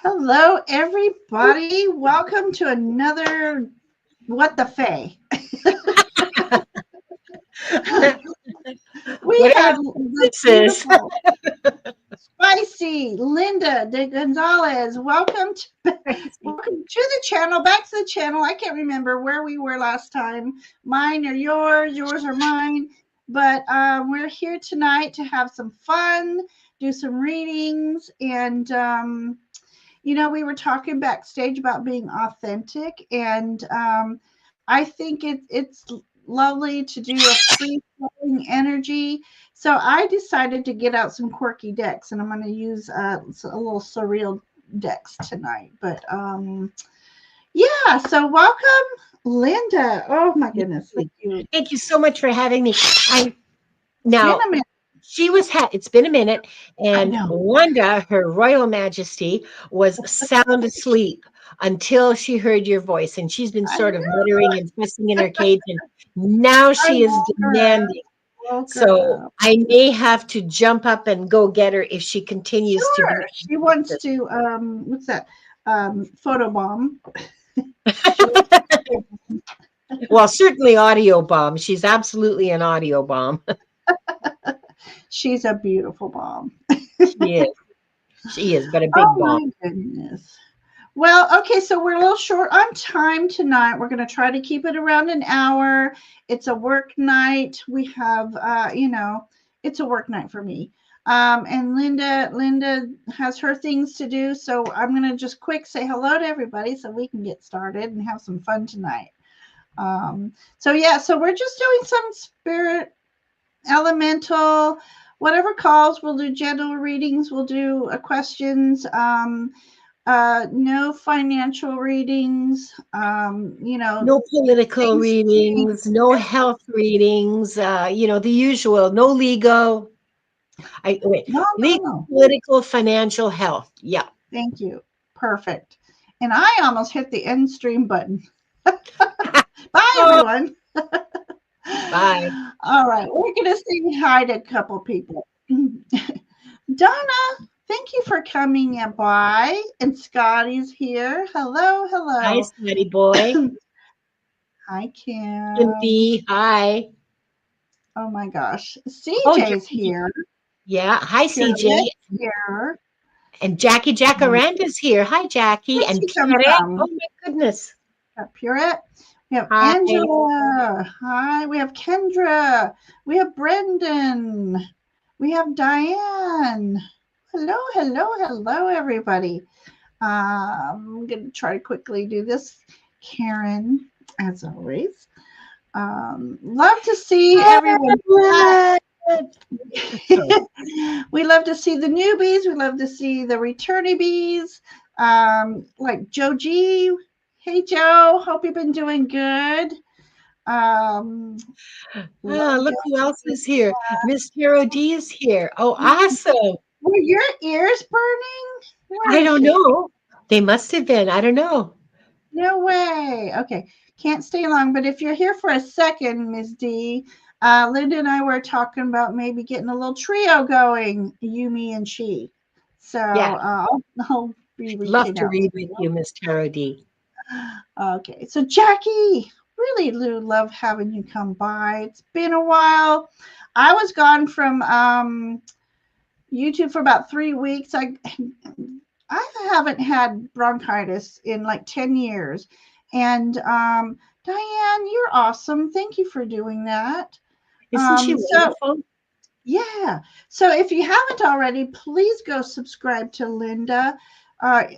Hello, everybody. Welcome to another What the Fae. We Whatever have the this is. beautiful, spicy Linda de Gonzalez. Welcome to the channel. Back to the channel. I can't remember where we were last time. Mine or yours or mine. But we're here tonight to have some fun, do some readings, and we were talking backstage about being authentic, and I think it's lovely to do a free flowing energy. So I decided to get out some quirky decks, and I'm going to use a little surreal decks tonight. But yeah, so welcome, Linda. Oh my goodness, thank you. Thank you so much for having me. It's been Now a minute. it's been a minute, I and know. Wanda, Her Royal Majesty, was sound asleep until she heard your voice, and she's been I sort of know. muttering and fussing in her cage, and now I she is woke her up. demanding. Woke her So up. I may have to jump up and go get her if she continues to be. Sure. She wants to what's that? Photobomb. She wants to Well, certainly audio bomb. She's absolutely an audio bomb. she's a beautiful bomb. She is. She is, but a Oh big bomb. my goodness. Well, okay, so we're a little short on time tonight. We're going to try to keep it around an hour. It's a work night. We have, it's a work night for me. And Linda has her things to do. So I'm going to just quick say hello to everybody so we can get started and have some fun tonight. So we're just doing some spirit elemental, whatever calls. We'll do general readings. We'll do questions. No financial readings. No political Thanksgiving. readings, no health readings, the usual, no legal. No, no, Legal, no. political, financial, health. Yeah. Thank you. Perfect. And I almost hit the end stream button. Bye, Oh, everyone. bye. All right, we're going to say hi to a couple people. Donna, thank you for coming by. And Scotty's here. Hello, Hi, hello. Snotty boy. Hi, Kim. Cynthia, hi. Oh my gosh. Oh, CJ's Jackie. here. Yeah. Hi, CJ. Pierre's here. And Jackie Jacaranda's here. Hi, Jackie. Where'd And she come Pierre. from? Oh, my goodness. Got Purette. We have Hi. Angela. Hi. We have Kendra. We have Brendan. We have Diane. Hello, hello, hello, everybody. I'm going to try to quickly do this. Karen, as always. Love to see everyone back. We love to see the newbies. We love to see the returnees. Like Joe G. Hey, Joe. Hope you've been doing good. Look who else is here. Miss Taro D is here. Oh, awesome. Were your ears burning? Where I is don't she? know. They must have been. I don't know. No way. Okay. Can't stay long, but if you're here for a second, Ms. D, Linda and I were talking about maybe getting a little trio going, you, me, and she. So Yeah. I'll be Love reaching to out read to with you. you, Miss Taro D. Okay. So Jackie, really do love having you come by. It's been a while. I was gone from YouTube for about 3 weeks. I haven't had bronchitis in like 10 years. And Diane, you're awesome. Thank you for doing that. Isn't she So wonderful? yeah. So if you haven't already, please go subscribe to Linda.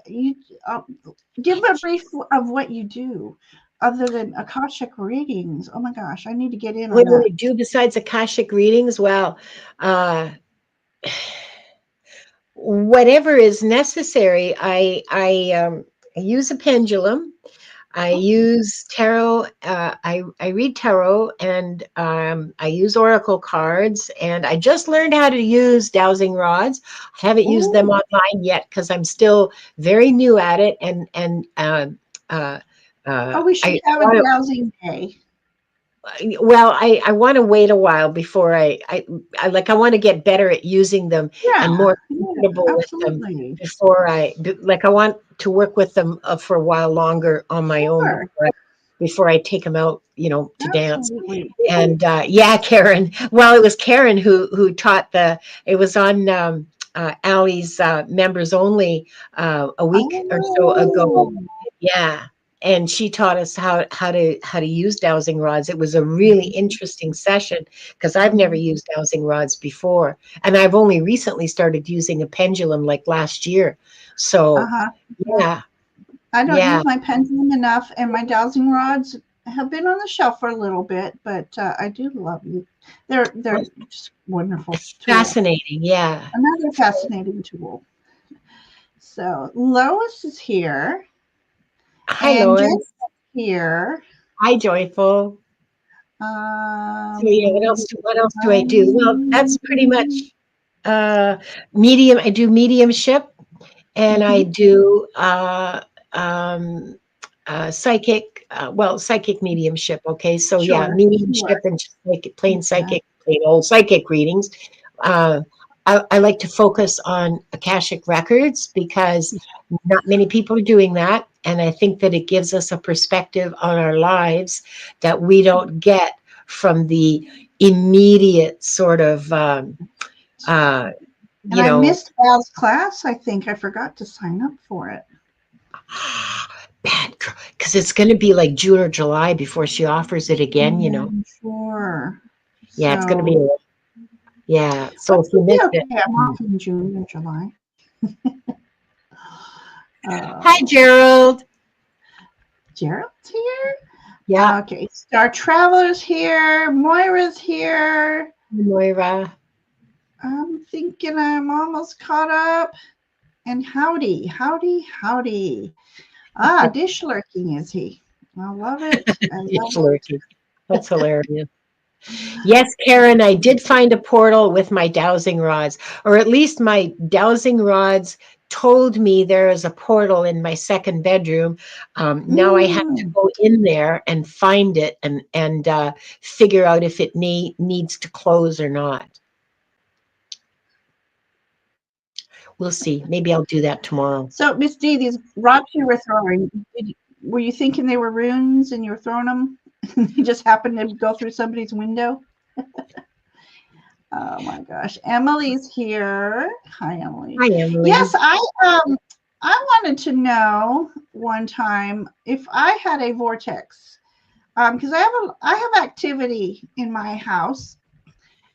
You give a brief of what you do other than Akashic readings. Oh my gosh, I need to get in on What do that. I do besides Akashic readings? Well, uh, whatever is necessary. I use a pendulum. I Oh, use tarot. I read tarot, and I use oracle cards. And I just learned how to use dowsing rods. I haven't used them oh, online yet because I'm still very new at it. And uh, we should I have a want to. dowsing day. Well, I want to wait a while before I like, I want to get better at using them Yeah, and more yeah, comfortable with them absolutely. before like, I want to work with them for a while longer on my own Sure, before I take them out, to dance. absolutely. And yeah, Karen. Well, it was Karen who taught it was on Allie's members only a week or so ago. Oh, Yeah, and she taught us how to use dowsing rods. It was a really interesting session because I've never used dowsing rods before, and I've only recently started using a pendulum like last year. So uh-huh. yeah, I don't yeah. use my pendulum enough, and my dowsing rods have been on the shelf for a little bit, but I do love you. They're just wonderful tool. Fascinating. Yeah. Another fascinating tool. So Lois is here, Hi, and Jen is Lois. here. Hi, Joyful. So yeah, Um, what else do I do? Well, that's pretty much medium. I do mediumship, and I mhm, do psychic. Well, psychic mediumship. Okay, so yeah, sure, mediumship sure. and just like plain Yeah. psychic, plain old psychic readings. Uh, I like to focus on Akashic records because not many people are doing that, and I think that it gives us a perspective on our lives that we don't get from the immediate sort of uh, And you I know missed Val's class. I think I forgot to sign up for it. bad girl, because it's going to be like June or July before she offers it Yeah, again. sure. Yeah, it's going to be, So, yeah. but So if you it'll be missed it, okay. I'm off in June or July. hi, Uh, Gerald. Gerald's here. Yeah, Okay, Star Traveler's here. Moira's here. Moira. I'm thinking I'm almost caught up. And howdy, howdy, howdy. Ah, dish lurking is he? I love it. I love It's it. lurking. That's hilarious. Yes, Karen, I did find a portal with my dowsing rods, or at least my dowsing rods told me there is a portal in my second bedroom. Now I have to Mm. go in there and find it and figure out if it needs to close or not. We'll see. Maybe I'll do that tomorrow. So, Miss D, these rocks you were throwing, were you thinking they were runes and you were throwing them? And they just happened to go through somebody's window? Oh my gosh. Emily's here. Hi, Emily. Hi, Emily. Yes, I wanted to know one time if I had a vortex. Because I have activity in my house.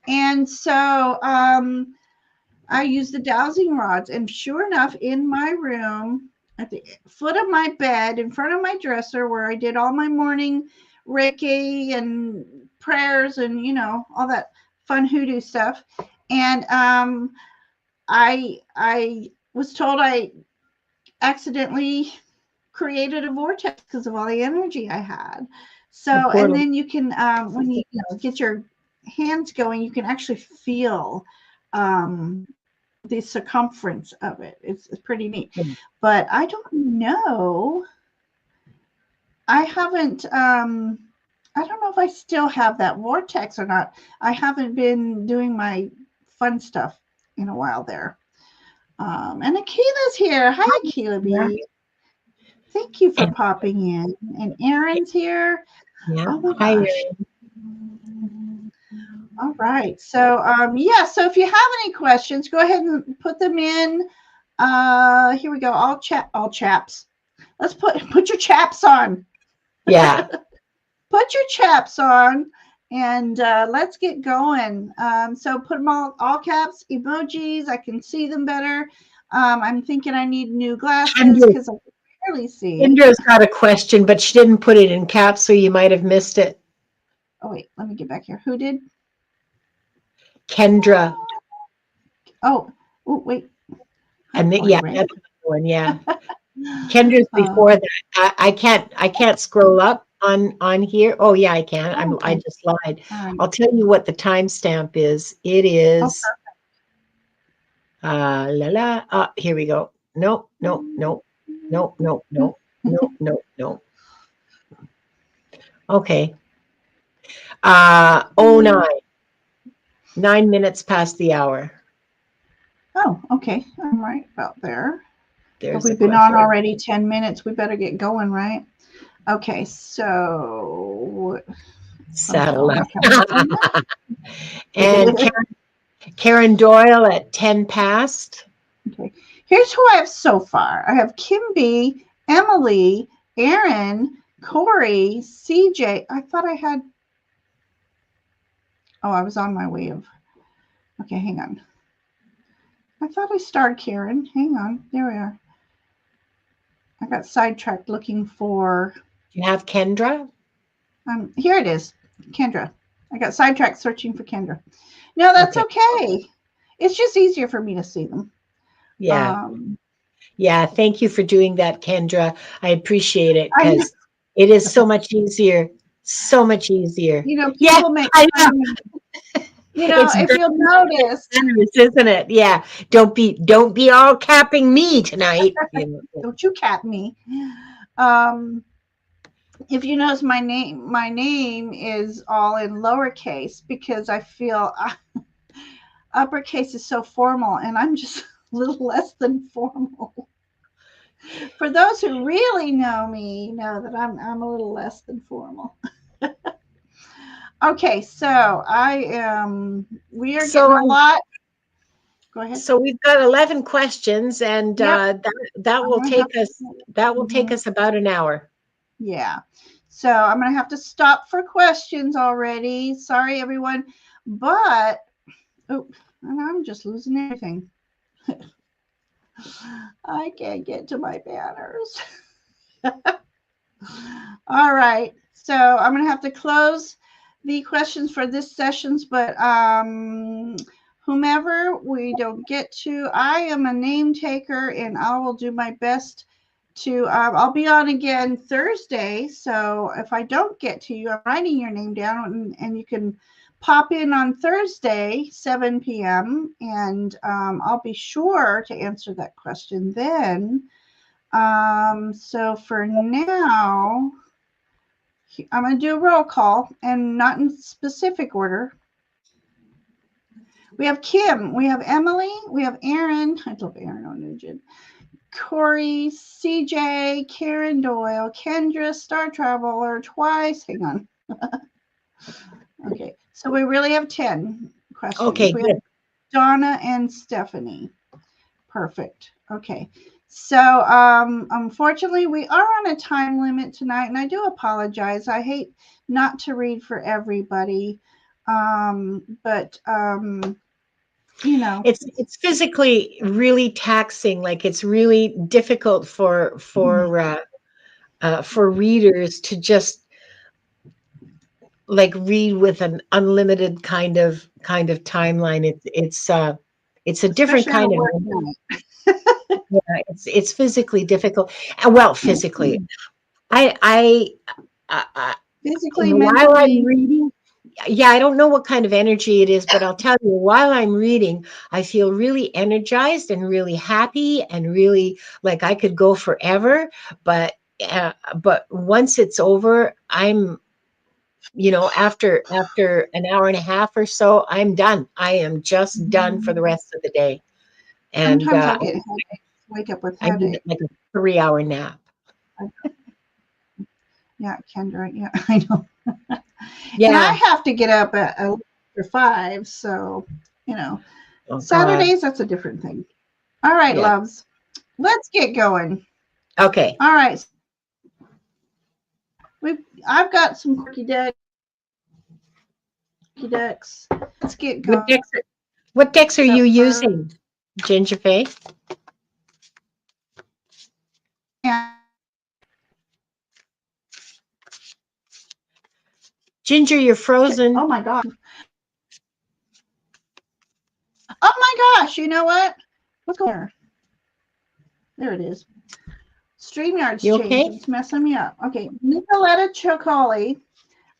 And so I use the dowsing rods, and sure enough, in my room, at the foot of my bed, in front of my dresser, where I did all my morning Reiki and prayers and all that fun hoodoo stuff, and I was told I accidentally created a vortex because of all the energy I had. A So, and portal. then you can when you get your hands going, you can actually feel um, the circumference of it. It's pretty neat. But I don't know. I haven't. I don't know if I still have that vortex or not. I haven't been doing my fun stuff in a while there. And Akila's here. Hi, Akila Yeah. B. Thank you for popping in. And Aaron's here. Yeah. Oh my Hi, gosh. All right. So yeah, so if you have any questions, go ahead and put them in. Here we go. All chaps. Let's put your chaps on. yeah. Put your chaps on and let's get going. So put them all caps, emojis. I can see them better. I'm thinking I need new glasses Kendra, because I can barely see. Kendra's got a question, but she didn't put it in caps, so you might have missed it. Oh wait, let me get back here. Who did? Kendra. Oh, wait. Hi, And Corey yeah, Ray. that's the one. Yeah. Kendra's Uh, before that. I can't scroll up on here. Oh yeah, I can. I okay. just lied. All right. I'll tell you what the timestamp is. It Okay. is la la. Here we go. No, no, no, no, no, no, no, no, no. Okay. 09. 9 minutes past the hour. Oh, okay. I'm right about there. There's We've been on already 10 minutes. We better get going, right? Okay, so settle up. And Karen Doyle at 10 past. Okay, here's who I have so far. I have Kim B, Emily, Aaron, Corey, CJ. I thought I had. Oh, I was on my way of. Okay, hang on. I thought I starred Karen. Hang on. There we are. I got sidetracked looking for. You have Kendra? Here it is. Kendra. I got sidetracked searching for Kendra. No, that's okay. It's just easier for me to see them. Yeah. Yeah. Thank you for doing that, Kendra. I appreciate it because it is so much easier. So much easier. You know, people make fun of me. You know, if you'll notice, isn't it? Yeah. Don't be all capping me tonight. Don't you cap me. If you notice, my name is all in lowercase because I feel uppercase is so formal, and I'm just a little less than formal. For those who really know me, know that I'm a little less than formal. Okay, so we are getting a lot. Go ahead. So we've got 11 questions, and that will take us about an hour. Yeah. So I'm going to have to stop for questions already. Sorry, everyone. But, I'm just losing everything. I can't get to my banners. All right. So I'm going to have to close the questions for this sessions, but whomever we don't get to, I am a name taker, and I will do my best to, I'll be on again Thursday. So if I don't get to you, I'm writing your name down, and you can pop in on Thursday, 7 p.m. And I'll be sure to answer that question then. So for now, I'm going to do a roll call, and not in specific order. We have Kim, we have Emily, we have Aaron. I love Aaron O'Nugent. Corey, CJ, Karen Doyle, Kendra, Star Traveler twice. Hang on. Okay, so we really have 10 questions. Okay, we good. have Donna and Stephanie. Perfect. Okay. So unfortunately, we are on a time limit tonight, and I do apologize. I hate not to read for everybody, but you know, it's physically really taxing. Like, it's really difficult for readers to just like read with an unlimited kind of timeline. It's a different kind of. Yeah, it's physically difficult. Well, physically, I physically, while mentally. I'm reading, yeah, I don't know what kind of energy it is, but I'll tell you, while I'm reading, I feel really energized and really happy and really like I could go forever. But once it's over, I'm, after an hour and a half or so, I'm done. I am just done for the rest of the day. And sometimes I get headaches, wake up with headache. I need like a 3-hour nap. Yeah, Kendra. Yeah, I know. Yeah, and I have to get up at 5, so Saturdays, that's a different thing. All right, loves, let's get going. Okay. All right. I've got some quirky decks. Let's get going. What decks are you using, Ginger Fae? Ginger, you're frozen. Oh my gosh. Oh my gosh, you know what? What's going on? There it is. StreamYard's changed. Okay? It's messing me up. Okay, Nicoletta Chocoli.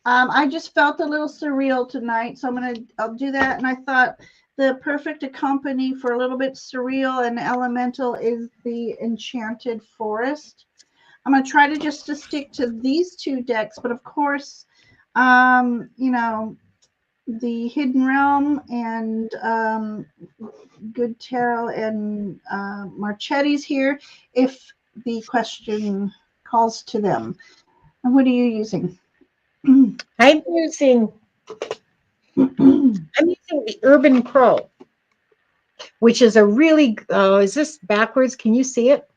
I just felt a little surreal tonight, so I'll do that. And I thought the perfect accompany for a little bit surreal and elemental is the Enchanted Forest. I'm going to try to stick to these 2 decks, but of course, You know, the hidden realm and good tarot and Marchetti's here if the question calls to them. And what are you using? I'm using the Urban Crow, which is a really, is this backwards? Can you see it?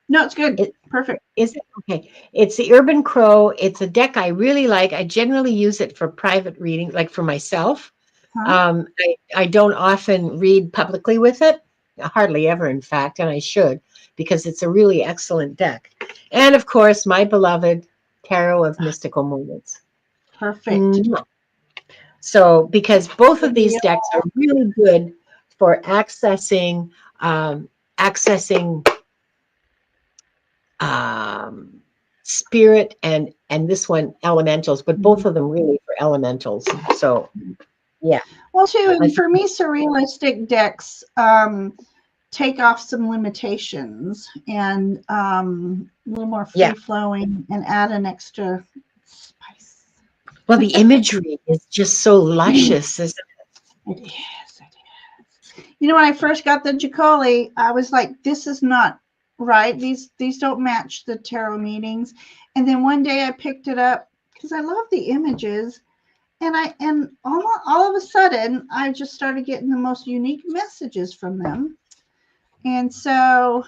No, it's good. Perfect. Is it? Okay. It's the Urban Crow. It's a deck I really like. I generally use it for private reading, like for myself. Huh? I don't often read publicly with it, hardly ever, in fact, and I should, because it's a really excellent deck. And of course, my beloved Tarot of Mystical Moments. Perfect. So, because both of these decks are really good for accessing accessing spirit and this one elementals, but both of them really for elementals. So, yeah. Well, too, and for me, surrealistic decks take off some limitations and a little more free flowing and add an extra spice. Well, the imagery is just so luscious, isn't it? It is. It is. You know, when I first got the Jacoli, I was like, "This is not right. These don't match the tarot meetings." And then one day I picked it up because I love the images, and all of a sudden I just started getting the most unique messages from them. And so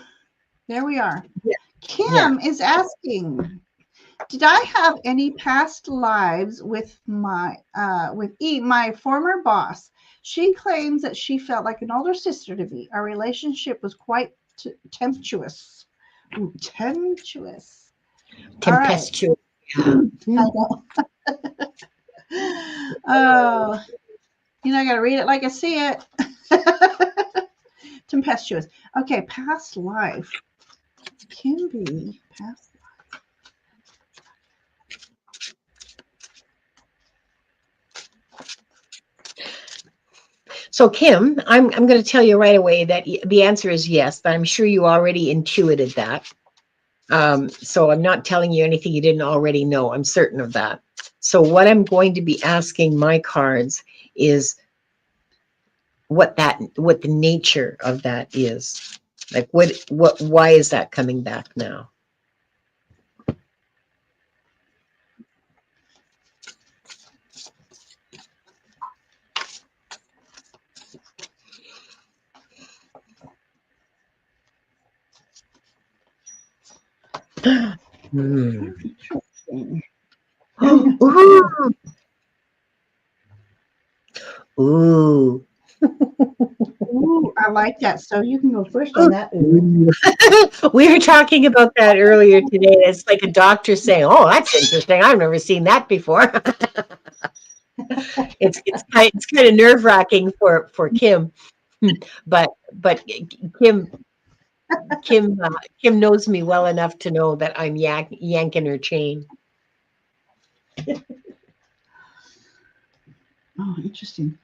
there we are. Yeah. Kim is asking, did I have any past lives with my my former boss? She claims that she felt like an older sister to me. Our relationship was quite tempestuous. Ooh, tempestuous. Tempestuous. All right. I know. Oh, you know, I got to read it like I see it. Tempestuous. Okay, past life can be past life. So, Kim, I'm going to tell you right away that the answer is yes, but I'm sure you already intuited that. So I'm not telling you anything you didn't already know. I'm certain of that. So what I'm going to be asking my cards is what the nature of that is. Like why is that coming back now? Interesting. Ooh. Ooh. Ooh, I like that. So you can go first on that. Ooh. We were talking about that earlier today. It's like a doctor saying, "Oh, that's interesting. I've never seen that before." It's kind of nerve wracking for Kim, but Kim Kim knows me well enough to know that I'm yanking her chain. Oh, interesting.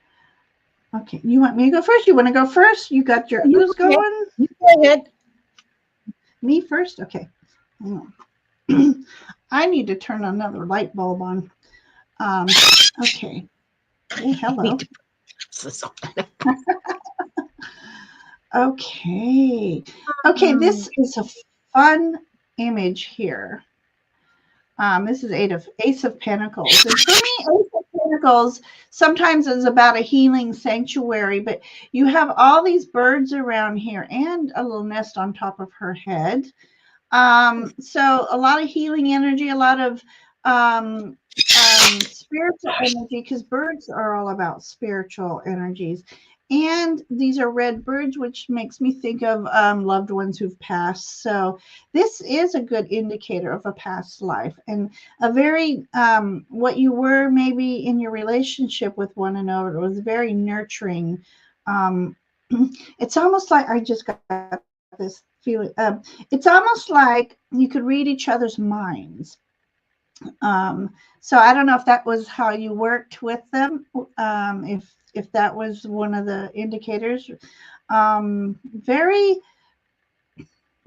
Okay, you want me to go first? You want to go first? You got your oohs going? You go ahead. Me first? Okay. I need to turn another light bulb on. Okay. Oh, hello. Okay. Okay, this is a fun image here. This is Ace of Pentacles. And for me, Ace of Pentacles sometimes is about a healing sanctuary, but you have all these birds around here and a little nest on top of her head. So a lot of healing energy, a lot of spiritual energy, because birds are all about spiritual energies. And these are red birds, which makes me think of loved ones who've passed. So this is a good indicator of a past life and a very, what you were maybe in your relationship with one another was very nurturing. It's almost like I just got this feeling. It's almost like you could read each other's minds. So I don't know if that was how you worked with them. If that was one of the indicators. Very,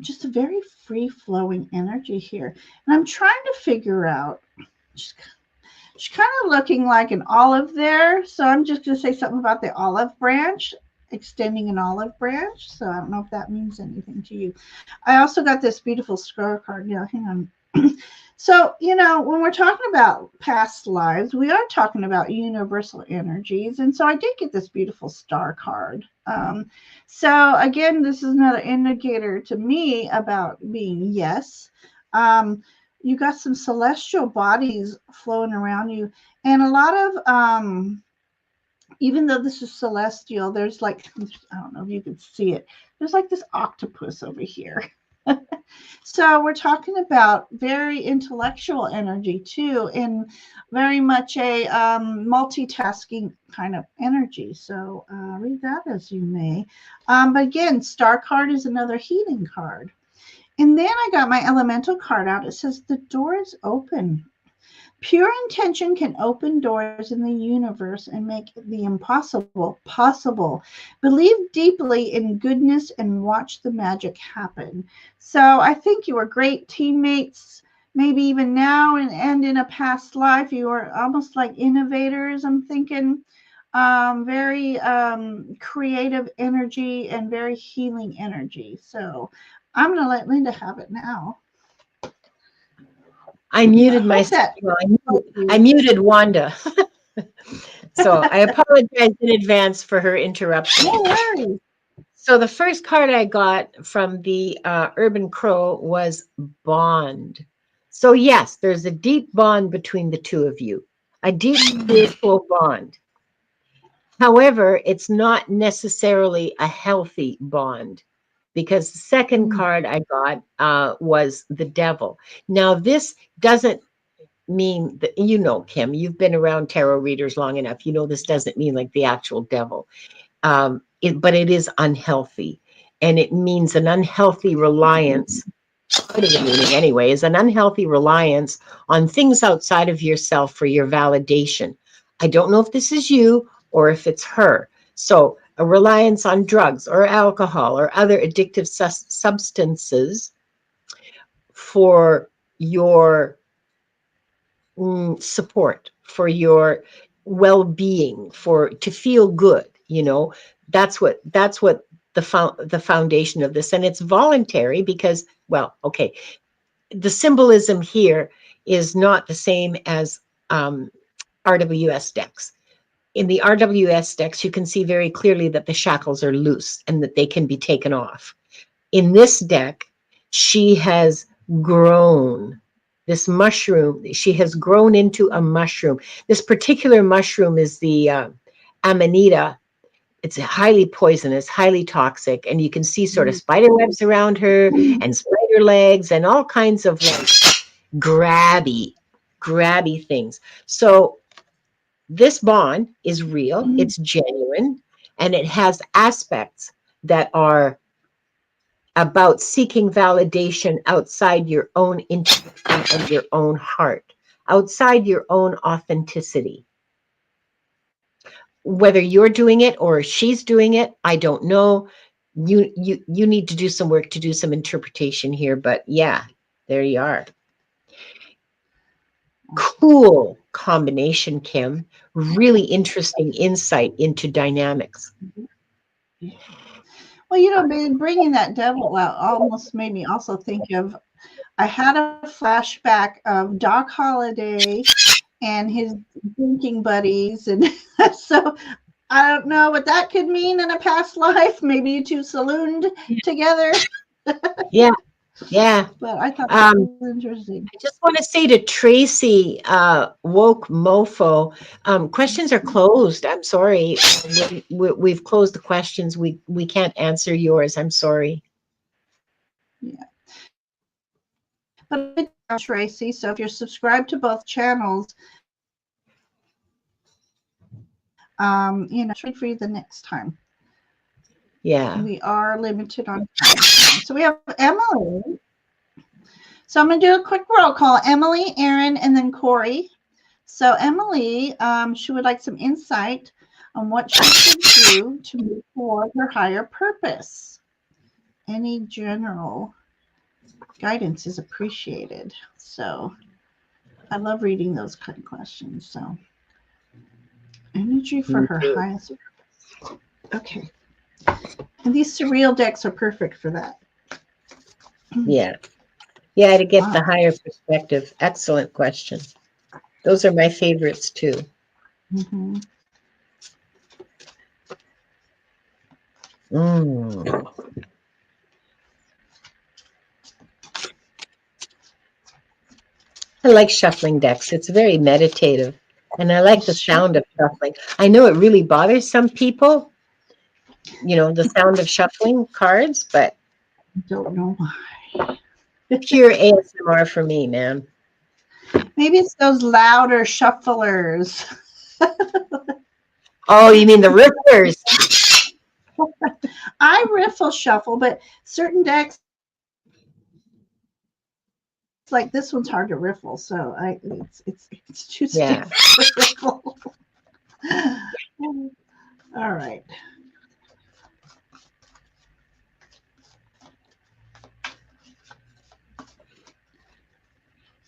just a very free flowing energy here, and I'm trying to figure out. Just She's kind of looking like an olive there. So I'm just going to say something about the olive branch, extending an olive branch. So I don't know if that means anything to you. I also got this beautiful star card. Now, hang on. So, when we're talking about past lives, we are talking about universal energies. And so I did get this beautiful star card. So, again, this is another indicator to me about being yes. You got some celestial bodies flowing around you. And a lot of, even though this is celestial, there's like, I don't know if you can see it, there's like this octopus over here. So we're talking about very intellectual energy too, and very much a multitasking kind of energy. So read that as you may. But again, star card is another healing card. And then I got my elemental card out. It says the door is open. Pure intention can open doors in the universe and make the impossible possible. Believe deeply in goodness and watch the magic happen. So I think you were great teammates, maybe even now and in a past life. You were almost like innovators, I'm thinking. Very creative energy and very healing energy. So I'm going to let Linda have it now. I muted myself. I muted Wanda. So I apologize in advance for her interruption. No worries. So the first card I got from the Urban Crow was bond. So yes, there's a deep bond between the two of you, a deep spiritual bond. However, it's not necessarily a healthy bond, because the second card I got was the devil. Now, this doesn't mean that, Kim, you've been around tarot readers long enough. You know, this doesn't mean like the actual devil, but it is unhealthy. And it means an unhealthy reliance. Part of the meaning, anyway, is an unhealthy reliance on things outside of yourself for your validation. I don't know if this is you or if it's her. So a reliance on drugs or alcohol or other addictive substances for your support, for your well-being, to feel good. That's what the foundation of this. And it's voluntary because, well, okay, the symbolism here is not the same as RWS decks. In the RWS decks, you can see very clearly that the shackles are loose and that they can be taken off. In this deck, she has grown. This mushroom, she has grown into a mushroom. This particular mushroom is the Amanita. It's highly poisonous, highly toxic, and you can see sort of spider webs around her and spider legs and all kinds of like grabby things. So this bond is real, it's genuine, and it has aspects that are about seeking validation outside your own intuition and your own heart, outside your own authenticity. Whether you're doing it or she's doing it, I don't know. You need to do some work to do some interpretation here, but yeah, there you are. Cool combination, Kim. Really interesting insight into dynamics. Well, bringing that devil out almost made me also think of, I had a flashback of Doc Holliday and his drinking buddies. And so I don't know what that could mean in a past life. Maybe you two salooned together. Yeah. Yeah. But I thought that was interesting. I just want to say to Tracy, Woke Mofo, questions are closed. I'm sorry. We've closed the questions. We can't answer yours. I'm sorry. Yeah. But I did, Tracy. So if you're subscribed to both channels, trade for you the next time. Yeah. We are limited on time. So we have Emily. So I'm going to do a quick roll call. Emily, Aaron, and then Corey. So Emily, she would like some insight on what she should do to move toward her higher purpose. Any general guidance is appreciated. So I love reading those kind of questions. So, energy for Me her too. highest. Okay. And these surreal decks are perfect for that. Yeah. Yeah, to get the Wow. higher perspective. Excellent question. Those are my favorites too. Mm-hmm. Mm. I like shuffling decks. It's very meditative. And I like the sound of shuffling. I know it really bothers some people, the sound of shuffling cards, but Don't know why. pure ASMR for me, man. Maybe it's those louder shufflers. Oh, you mean the rippers? I riffle shuffle, but certain decks like this one's hard to riffle, so it's too Yeah. stiff to riffle. All right.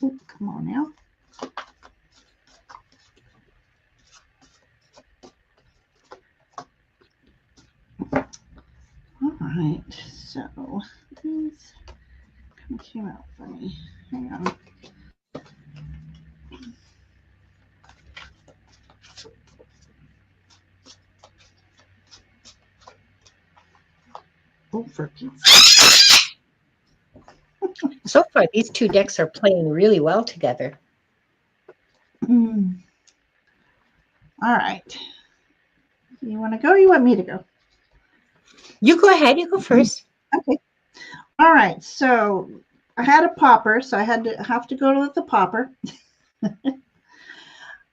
Ooh, come on now. All right. So these came out funny. Hang on. Oh, for Pete's So far, these two decks are playing really well together. All right. You want to go? Or you want me to go? You go ahead. You go first. Okay. All right. So I had a popper, so I have to go with the popper.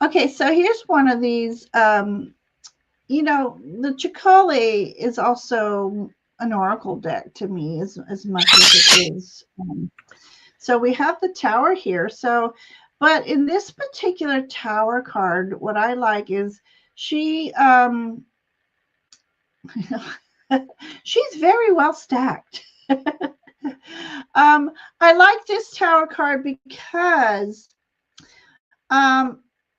Okay. So here's one of these. The Chicale is also an oracle deck to me as much as it is. So we have the tower here. So, but in this particular tower card, what I like is she she's very well stacked. I like this tower card because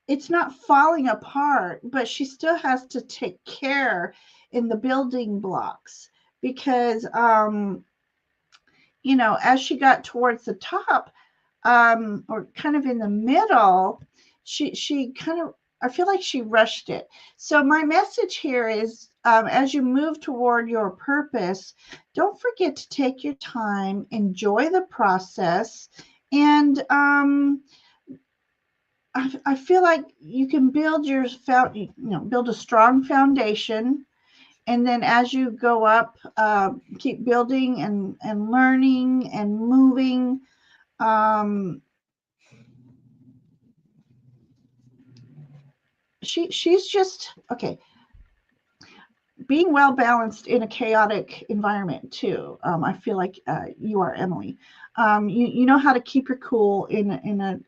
it's not falling apart, but she still has to take care in the building blocks because as she got towards the top, or kind of in the middle, she kind of, I feel like she rushed it. So my message here is, as you move toward your purpose, don't forget to take your time, enjoy the process, and I feel like you can build build a strong foundation, and then as you go up, keep building and learning and moving. Um, she's just okay. Being well balanced in a chaotic environment too. I feel like you are, Emily. You know how to keep your cool in a.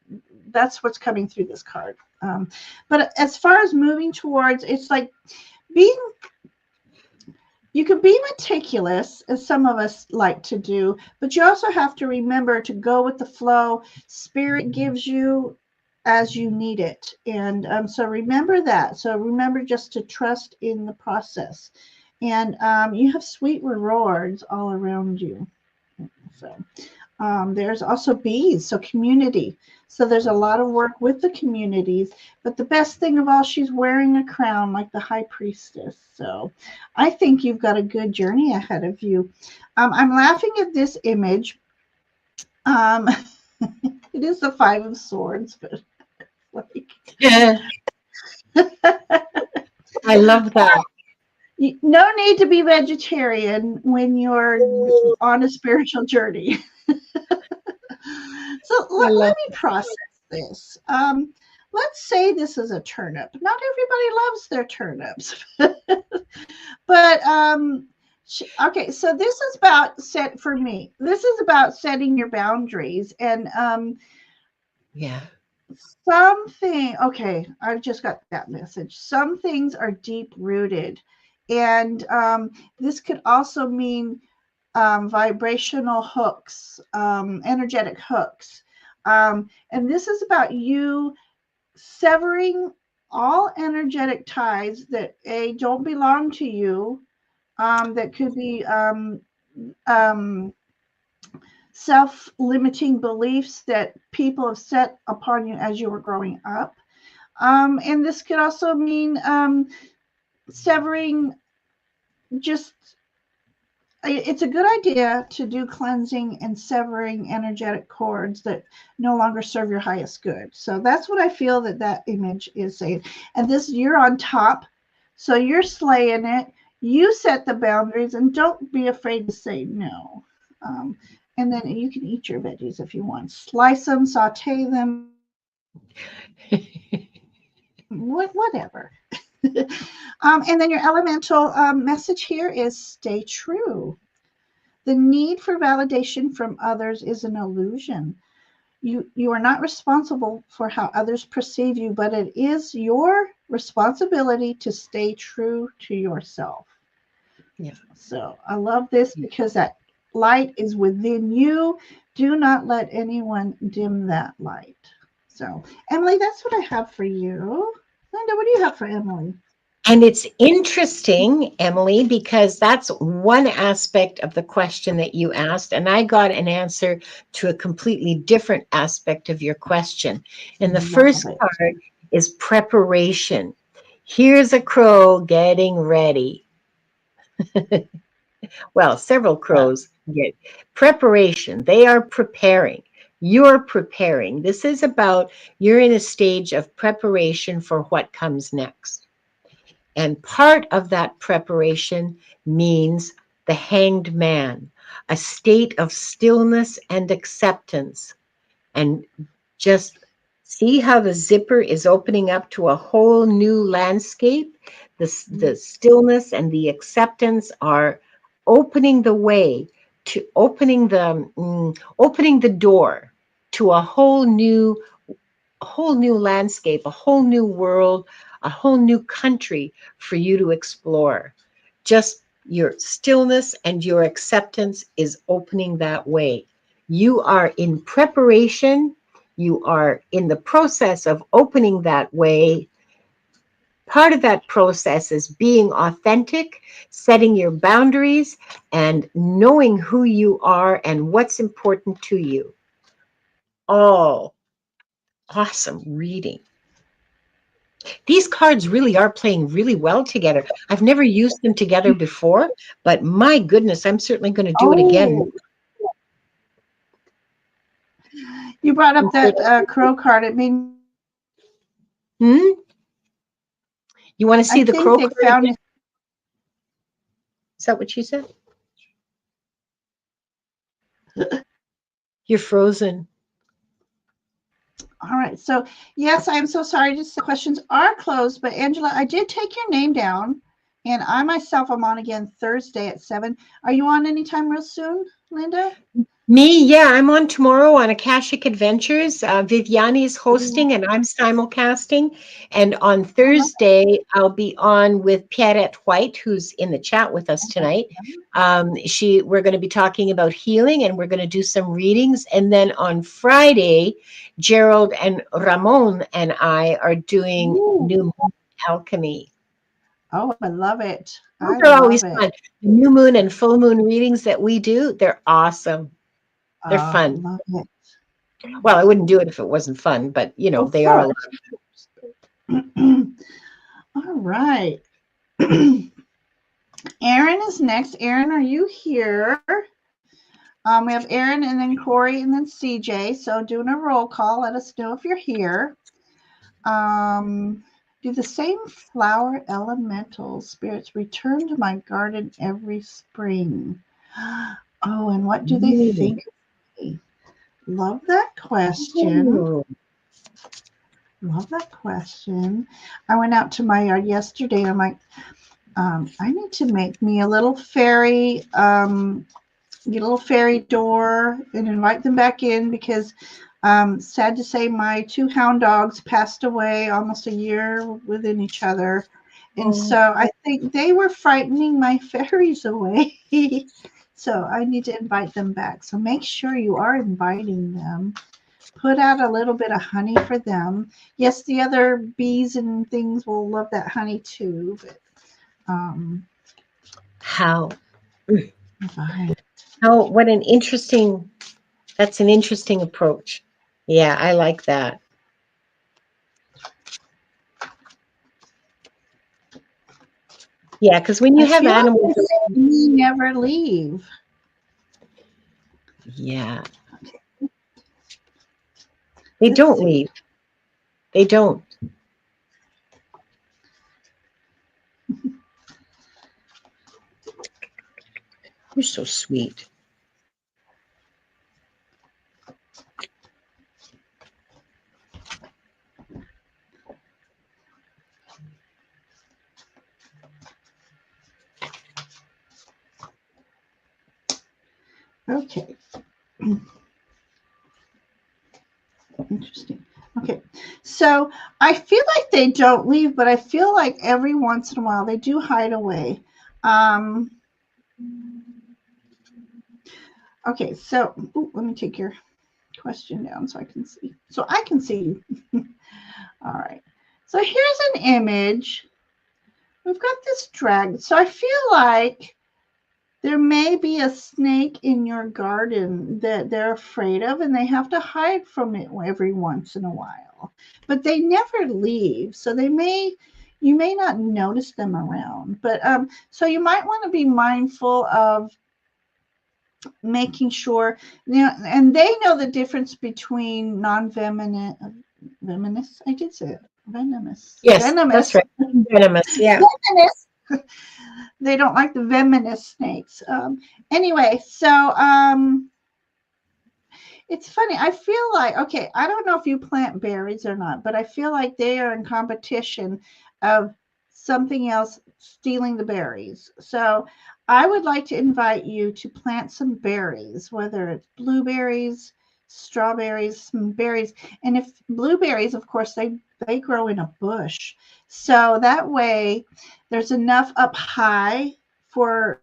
That's what's coming through this card. But as far as moving towards, it's like being. You can be meticulous, as some of us like to do, but you also have to remember to go with the flow. Spirit gives you as you need it. And so remember that. So remember just to trust in the process. And you have sweet rewards all around you. So there's also bees, so community. So there's a lot of work with the communities. But the best thing of all, she's wearing a crown like the high priestess. So I think you've got a good journey ahead of you. I'm laughing at this image. Um, it is the Five of Swords, but like. Yeah, I love that. No need to be vegetarian when you're on a spiritual journey. So I let love me process this. Let's say this is a turnip. Not everybody loves their turnips, but okay. So this is about for me. This is about setting your boundaries and Yeah. something. Okay, I've just got that message. Some things are deep rooted, and this could also mean vibrational hooks, energetic hooks. And this is about you severing all energetic ties that don't belong to you, that could be um, self-limiting beliefs that people have set upon you as you were growing up. And this could also mean severing just, it's a good idea to do cleansing and severing energetic cords that no longer serve your highest good. So that's what I feel that image is saying. And this, you're on top, so you're slaying it. You set the boundaries, and don't be afraid to say no. And then you can eat your veggies if you want. Slice them, saute them, whatever. And then your elemental message here is stay true. The need for validation from others is an illusion. You are not responsible for how others perceive you, but it is your responsibility to stay true to yourself. Yeah. So I love this because that light is within you. Do not let anyone dim that light. So, Emily, that's what I have for you. Linda, what do you have for Emily? And it's interesting, Emily, because that's one aspect of the question that you asked, and I got an answer to a completely different aspect of your question. And the first part is preparation. Here's a crow getting ready. Well, several crows get preparation. They are preparing. You're preparing. This is about, you're in a stage of preparation for what comes next. And part of that preparation means the hanged man, a state of stillness and acceptance. And just see how the zipper is opening up to a whole new landscape. The stillness and the acceptance are opening the way to opening the door to a whole new landscape, a whole new world, a whole new country for you to explore. Just your stillness and your acceptance is opening that way. You are in preparation. You are in the process of opening that way. Part of that process is being authentic, setting your boundaries, and knowing who you are and what's important to you. All awesome reading. These cards really are playing really well together. I've never used them together before, but my goodness, I'm certainly going to do it again. You brought up that crow card. It made You want to see the crow card? Found... Is that what you said? You're frozen. All right. So, yes, I'm so sorry. Just the questions are closed. But, Angela, I did take your name down. And I myself am on again Thursday at 7. Are you on anytime real soon, Linda? Me, yeah, I'm on tomorrow on Akashic Adventures. Viviani is hosting and I'm simulcasting. And on Thursday, I'll be on with Pierrette White, who's in the chat with us tonight. We're going to be talking about healing and we're going to do some readings. And then on Friday, Gerald and Ramon and I are doing New Moon Alchemy. Oh, I love it. Those are always fun. The new moon and full moon readings that we do, they're awesome. They're fun. Love it. Well, I wouldn't do it if it wasn't fun, but they are a lot of fun. All right. Aaron is next. Aaron, are you here? We have Aaron and then Corey and then CJ. So doing a roll call. Let us know if you're here. Do the same flower elemental spirits return to my garden every spring? Oh, and what do they think of me? Love that question. Love that question. I went out to my yard yesterday and I'm like, I need to make me a little fairy, get a little fairy door and invite them back in because sad to say my 2 hound dogs passed away almost a year within each other. And so I think they were frightening my fairies away. So I need to invite them back. So make sure you are inviting them. put out a little bit of honey for them. Yes, the other bees and things will love that honey too, but How? right. What an interesting, that's an interesting approach. Yeah, I like that. Yeah, because when you I have feel like animals, they say we never leave. yeah, they Let's don't see. leave. They don't. You're so sweet. Okay. Interesting. Okay. So I feel like they don't leave, but I feel like every once in a while they do hide away. Um, okay. So let me take your question down so I can see. So I can see you. All right. So here's an image. We've got this dragon. So I feel like there may be a snake in your garden that they're afraid of and they have to hide from it every once in a while. But they never leave. So you may not notice them around. But so you might want to be mindful of making sure, and they know the difference between non-venomous, venomous, I did say it, venomous, Yes, that's venomous, right. Venomous. Yeah. venomous. They don't like the venomous snakes. Anyway, so it's funny. I feel like, okay, I don't know if you plant berries or not, but I feel like they are in competition of something else stealing the berries. So I would like to invite you to plant some berries, whether it's blueberries, strawberries, some berries. And if blueberries, of course, they grow in a bush. So that way there's enough up high for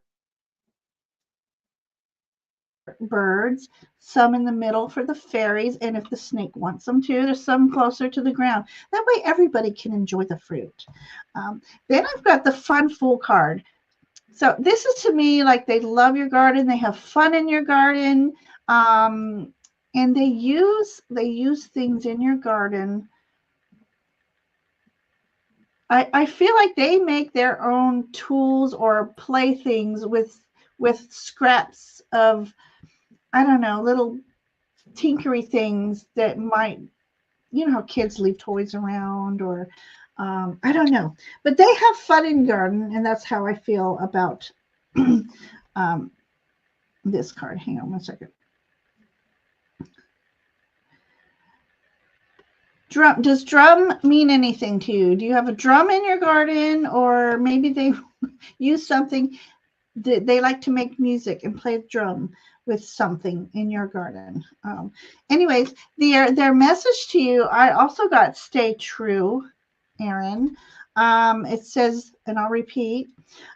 birds, some in the middle for the fairies, and if the snake wants them to, there's some closer to the ground. That way, everybody can enjoy the fruit. Then I've got the fun fool card. So this is to me like they love your garden, they have fun in your garden, and they use things in your garden. I feel like they make their own tools or playthings with scraps of, I don't know, little tinkery things that might, how kids leave toys around, or I don't know, but they have fun in garden, and that's how I feel about um, this card. Hang on one second. Drum. Does drum mean anything to you? Do you have a drum in your garden, or maybe they use something that they like to make music and play the drum with something in your garden? Anyways, their message to you, I also got stay true, Aaron. It says, and I'll repeat,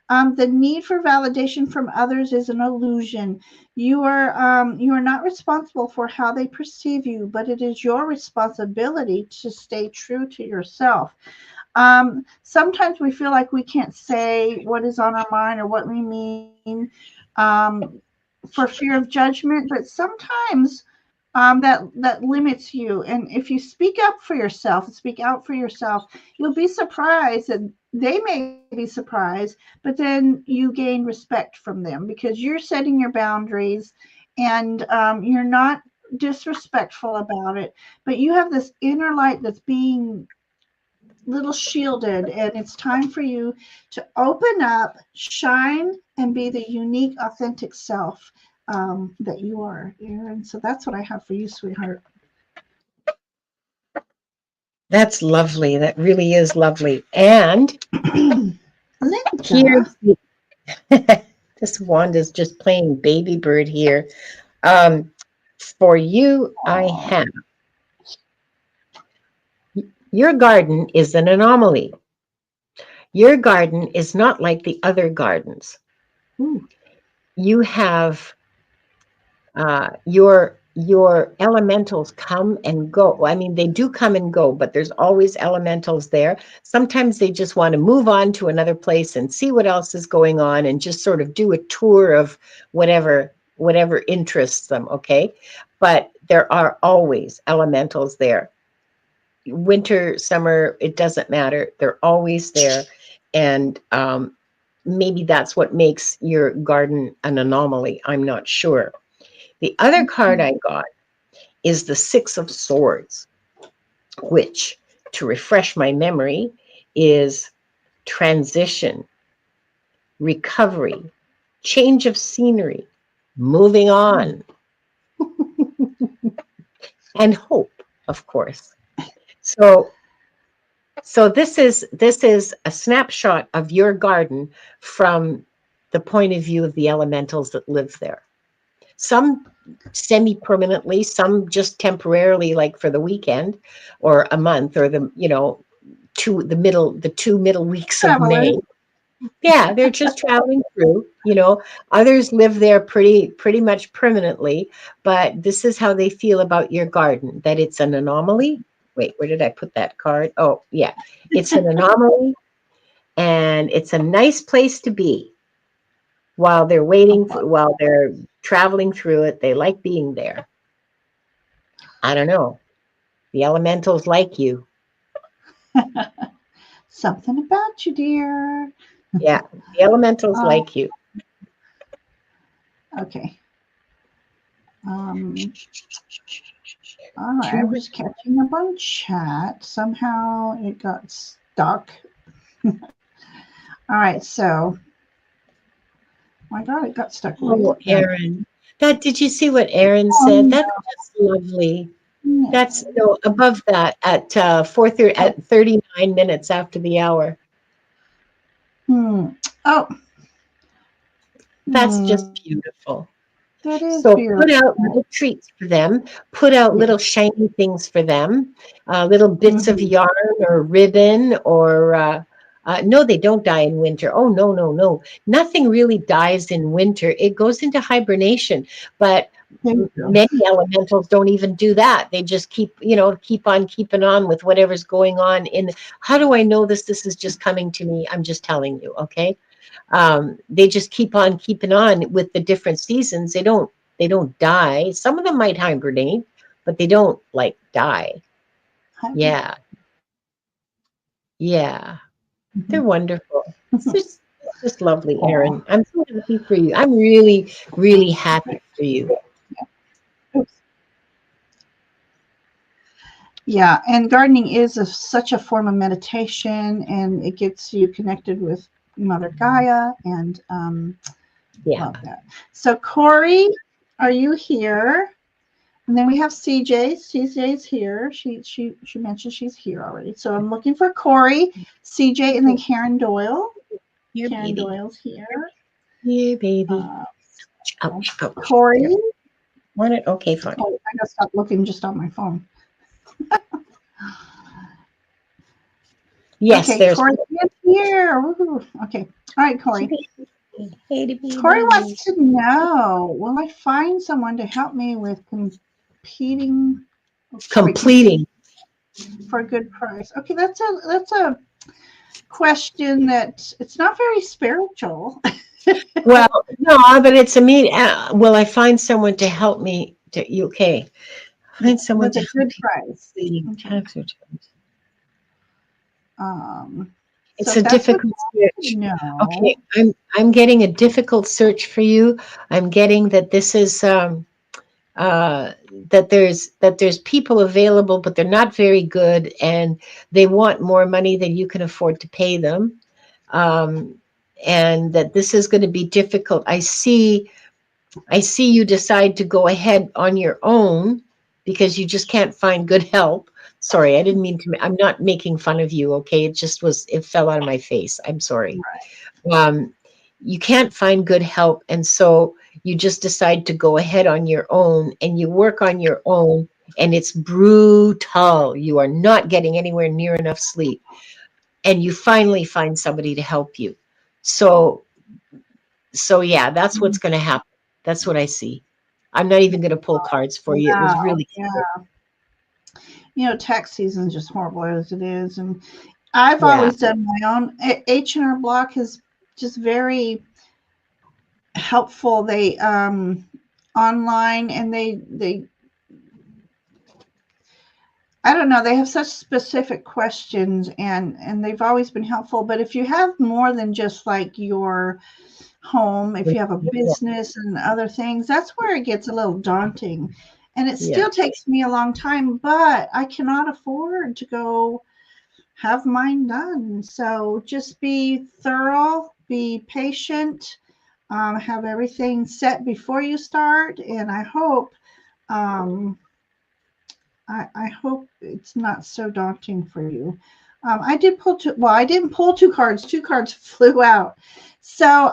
the need for validation from others is an illusion. You are not responsible for how they perceive you, but it is your responsibility to stay true to yourself. Sometimes we feel like we can't say what is on our mind or what we mean, for fear of judgment, but sometimes that limits you. And if you speak up for yourself, speak out for yourself, you'll be surprised that they may be surprised, but then you gain respect from them because you're setting your boundaries, and you're not disrespectful about it, but you have this inner light that's being little shielded, and it's time for you to open up, shine, and be the unique, authentic self that you are, Aaron. So that's what I have for you, sweetheart. That's lovely. That really is lovely. And here's Linda. the, this Wanda's just playing baby bird here. Um, for you, I have your garden is an anomaly. Your garden is not like the other gardens. Ooh. You have your your elementals come and go. I mean, they do come and go, but there's always elementals there. Sometimes they just want to move on to another place and see what else is going on and just sort of do a tour of whatever interests them, okay? But there are always elementals there. Winter, summer, it doesn't matter. They're always there. And maybe that's what makes your garden an anomaly. I'm not sure. The other card I got is the Six of Swords, which, to refresh my memory, is transition, recovery, change of scenery, moving on, and hope, of course. So this is a snapshot of your garden from the point of view of the elementals that live there. Some semi-permanently, some just temporarily, like for the weekend or a month, or the the 2 middle weeks of May. Yeah, they're just traveling through. Others live there pretty much permanently, but this is how they feel about your garden, that it's an anomaly. Wait, where did I put that card? Oh, yeah. It's an anomaly, and it's a nice place to be while they're while they're traveling through it. They like being there. I don't know. The elementals like you. Something about you, dear. Yeah, the elementals like you. Okay. All right, I'm just catching up on chat. Somehow it got stuck. All right, so my God, it got stuck. Oh, Aaron, did you see what Aaron said? No. That's just lovely. No. That's above that at 4:30 at 39 minutes after the hour. Oh, that's just beautiful. That is so beautiful. Put out little treats for them. Put out little shiny things for them. Little bits of yarn or ribbon or. No, they don't die in winter. Oh, no. Nothing really dies in winter. It goes into hibernation. But many elementals don't even do that. They just keep on keeping on with whatever's going on. How do I know this? This is just coming to me. I'm just telling you, okay? They just keep on keeping on with the different seasons. They don't die. Some of them might hibernate, but they don't die. Yeah. They're wonderful. It's just lovely, Erin. I'm so happy for you. I'm really, really happy for you. Yeah, and gardening is such a form of meditation, and it gets you connected with Mother Gaia, and love that. So Corey, are you here? And then we have CJ. CJ's here. She mentioned she's here already. So I'm looking for Corey, CJ, and then Karen Doyle. Karen Doyle's here. Yeah, baby. Ouch. Corey. Want it? Okay, fine. Oh, I gotta stop looking just on my phone. Yes, okay, there's Corey is here. Ooh. Okay. All right, Corey. Corey wants to know, will I find someone to help me with completing for a good price? Okay, that's a question that it's not very spiritual. Well, no, but it's a mean. Will I find someone to help me? Okay, find someone with a good price. Tax returns. It's so a difficult search. No. Okay, I'm getting a difficult search for you. I'm getting that this is that there's people available, but they're not very good, and they want more money than you can afford to pay them, and that this is going to be difficult. I see you decide to go ahead on your own because you just can't find good help. Sorry, I didn't mean to. I'm not making fun of you, okay? It fell out of my face. I'm sorry. Right. You can't find good help, and so you just decide to go ahead on your own, and you work on your own, and it's brutal. You are not getting anywhere near enough sleep, and you finally find somebody to help you. So yeah, that's what's going to happen. That's what I see. I'm not even going to pull cards for you. It was Wow. really Yeah. You know, tax season is just horrible as it is. And I've yeah. always done my own. H&R Block is just very helpful. They online, and they I don't know, they have such specific questions, and they've always been helpful. But if you have more than just like your home, if you have a Yeah. business and other things, that's where it gets a little daunting. And it Yeah. still takes me a long time, but I cannot afford to go have mine done. So just be thorough, be patient, have everything set before you start. And um, I hope it's not so daunting for you. I did pull two. Well, I didn't pull two cards. Two cards flew out. So,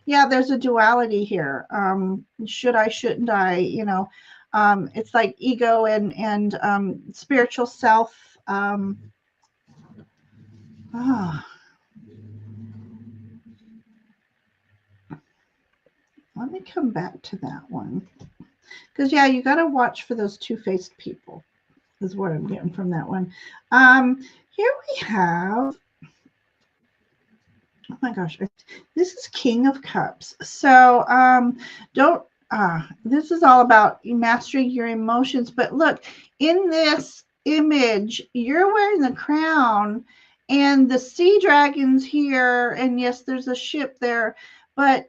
yeah, there's a duality here. Should I, shouldn't I? It's like ego and spiritual self. Ah, let me come back to that one, because yeah, you got to watch for those two-faced people. Is what I'm getting from that one. Here we have. Oh my gosh, this is King of Cups. So don't. This is all about mastering your emotions. But look, in this image, you're wearing the crown, and the sea dragons here, and yes, there's a ship there, but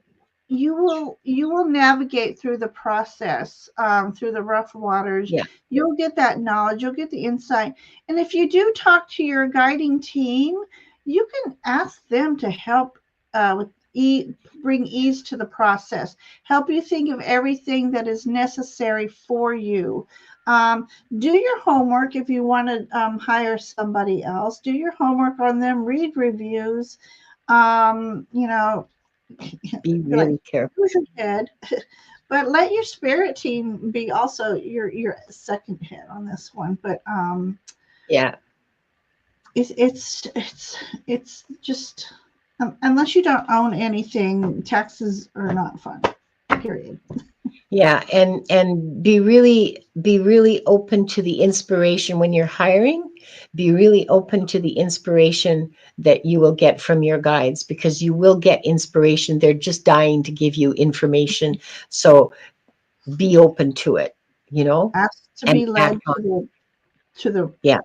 you will navigate through the process, through the rough waters. Yeah. You'll get that knowledge, you'll get the insight, and if you do talk to your guiding team, you can ask them to help with bring ease to the process, help you think of everything that is necessary for you. Um, do your homework if you want to hire somebody else. Do your homework on them. Read reviews. You know, Be be like, really careful. who's your head? But let your spirit team be also your second head on this one. But Yeah. it's just unless you don't own anything, taxes are not fun. Period. Yeah, and be really open to the inspiration when you're hiring. Be really open to the inspiration that you will get from your guides, because you will get inspiration. They're just dying to give you information. So be open to it, Ask to and be act led on. to the Yeah.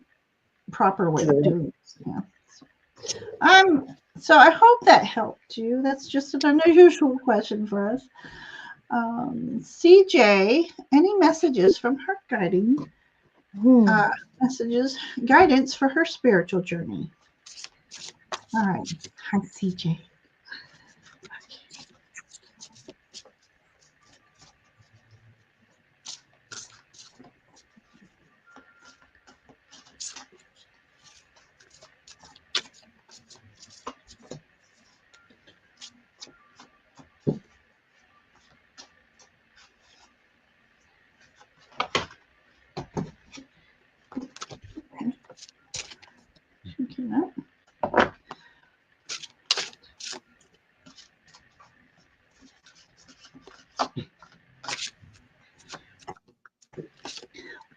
proper way To the of right. doing this. Yeah. So I hope that helped you. That's just an unusual question for us. CJ, any messages from her guiding Hmm. uh, messages, guidance for her spiritual journey? All right. Hi, CJ.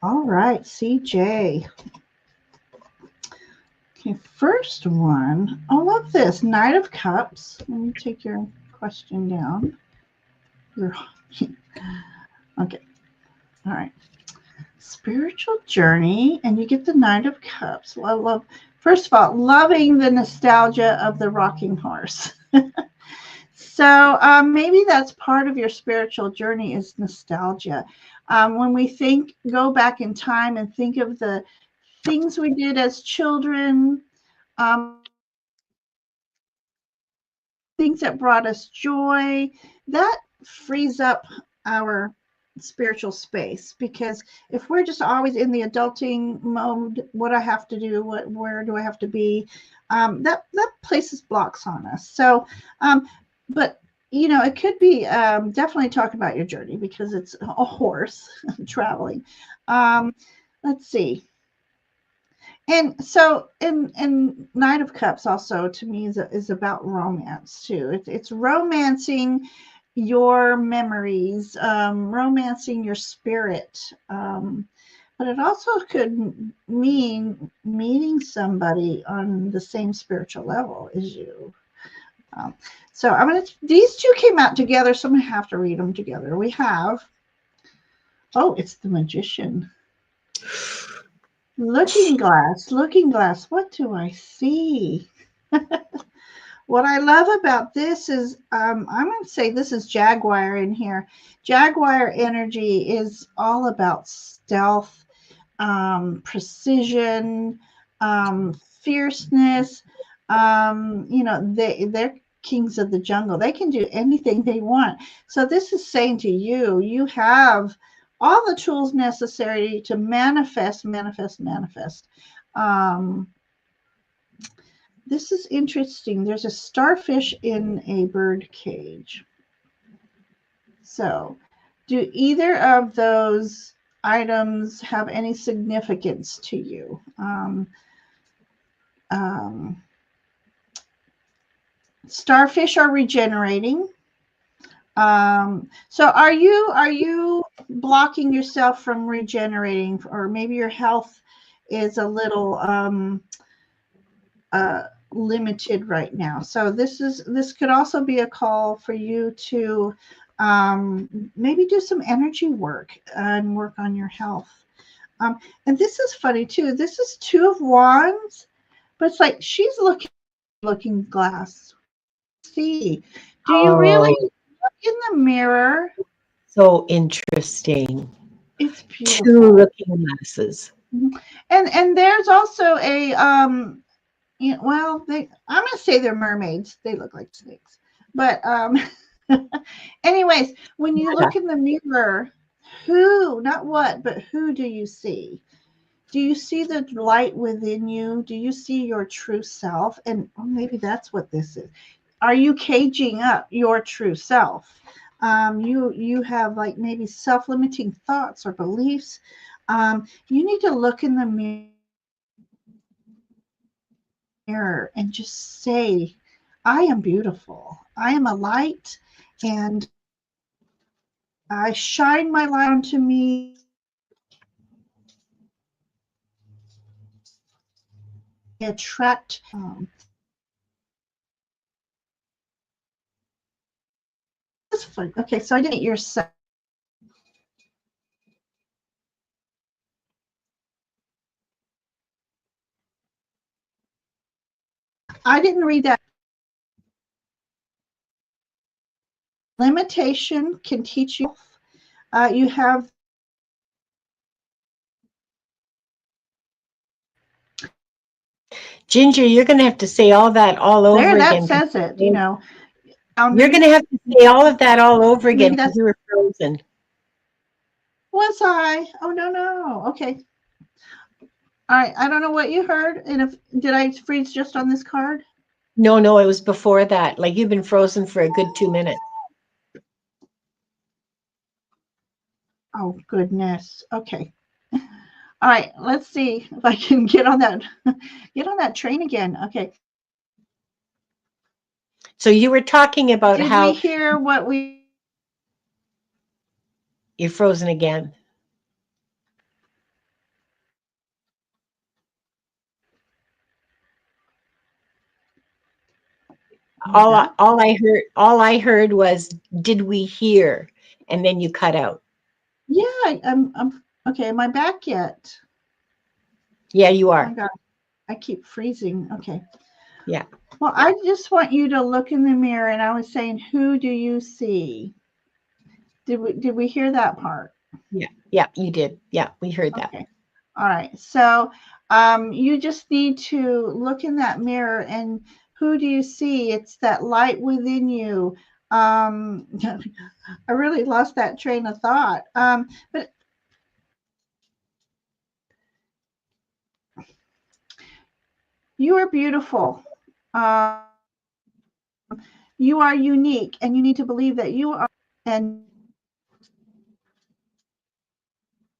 All right, CJ. Okay, first one. I love this. Knight of Cups. Let me take your question down. Okay. All right. Spiritual journey, and you get the Knight of Cups. Well, I love, first of all, loving the nostalgia of the rocking horse. So maybe that's part of your spiritual journey is nostalgia. When we go back in time and think of the things we did as children, things that brought us joy, that frees up our spiritual space. Because if we're just always in the adulting mode, what I have to do, where do I have to be, that places blocks on us. So, but it could be definitely talk about your journey, because it's a horse traveling. Let's see. And so, in Knight of Cups also to me is about romance too. It's romancing your memories, romancing your spirit. But it also could mean meeting somebody on the same spiritual level as you. Um, so these two came out together, so I'm gonna have to read them together. We have, oh, it's the Magician. Looking glass, what do I see? What I love about this is, I'm going to say this is Jaguar in here. Jaguar energy is all about stealth, precision, fierceness. They're kings of the jungle. They can do anything they want. So this is saying to you, you have all the tools necessary to manifest. This is interesting. There's a starfish in a bird cage. So, do either of those items have any significance to you? Starfish are regenerating. So are you blocking yourself from regenerating, or maybe your health is a little limited right now? So this could also be a call for you to maybe do some energy work and work on your health. And this is funny too. This is Two of Wands, but it's like she's looking glass. See, do you really Oh, look in the mirror? so interesting. It's Two beautiful. looking glasses. And there's also a well, I'm gonna say they're mermaids. They look like snakes. But anyways, when you Yeah. look in the mirror, who, not what, but who do you see? Do you see the light within you? Do you see your true self? And maybe that's what this is. Are you caging up your true self? You have like maybe self-limiting thoughts or beliefs. You need to look in the mirror and just say, I am beautiful. I am a light, and I shine my light onto me. Attract. This is fun. Okay, so I didn't yourself. I didn't read that. Limitation can teach you. You have Ginger, you're going to have to say all that all over there. That again. says it. You're going Boundaries. to have to say all of that all over again Maybe because that's you were frozen. was I. Oh no. Okay. All right. I don't know what you heard. And if did I freeze just on this card? No, it was before that. Like you've been frozen for a good 2 minutes. Oh goodness. Okay. All right. Let's see if I can get on that train again. Okay. So you were talking about Did we how hear what we? you're frozen again. All I heard was, did we hear? And then you cut out. Yeah. I'm okay. Am I back yet? Yeah, you Oh my are. God. I keep freezing. Okay. Yeah. Well, I just want you to look in the mirror, and I was saying, who do you see? Did we hear that part? Yeah, you did. Yeah, we heard that. Okay. All right. So you just need to look in that mirror, and who do you see? It's that light within you. I really lost that train of thought. But you are beautiful. Um, you are unique, and you need to believe that you are. And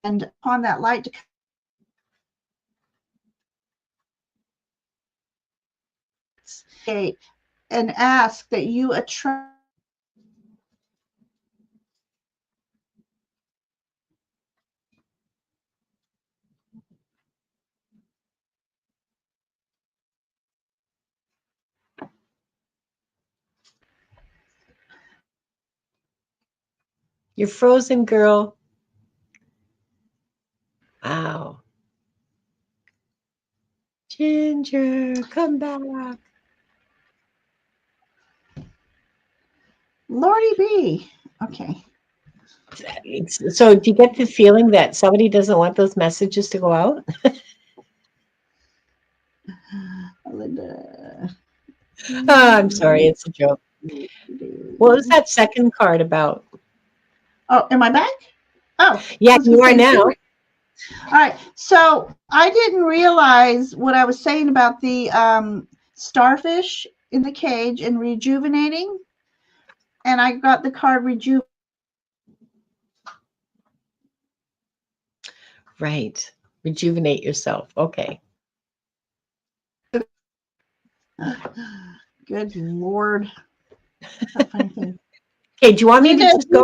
upon that light to and ask that you attract You're frozen, girl. Wow. Ginger, come back. Lordy B. Okay. So do you get the feeling that somebody doesn't want those messages to go out? Linda. Oh, I'm sorry, it's a joke. What was that second card about? Oh, am I back? Oh, Yeah, I was you gonna are say, now. all right. So I didn't realize what I was saying about the starfish in the cage and rejuvenating, and I got the card rejuvenate. Right. Rejuvenate yourself. Okay. Good Lord. That's a funny thing. Okay, do you want me to Linda, just go?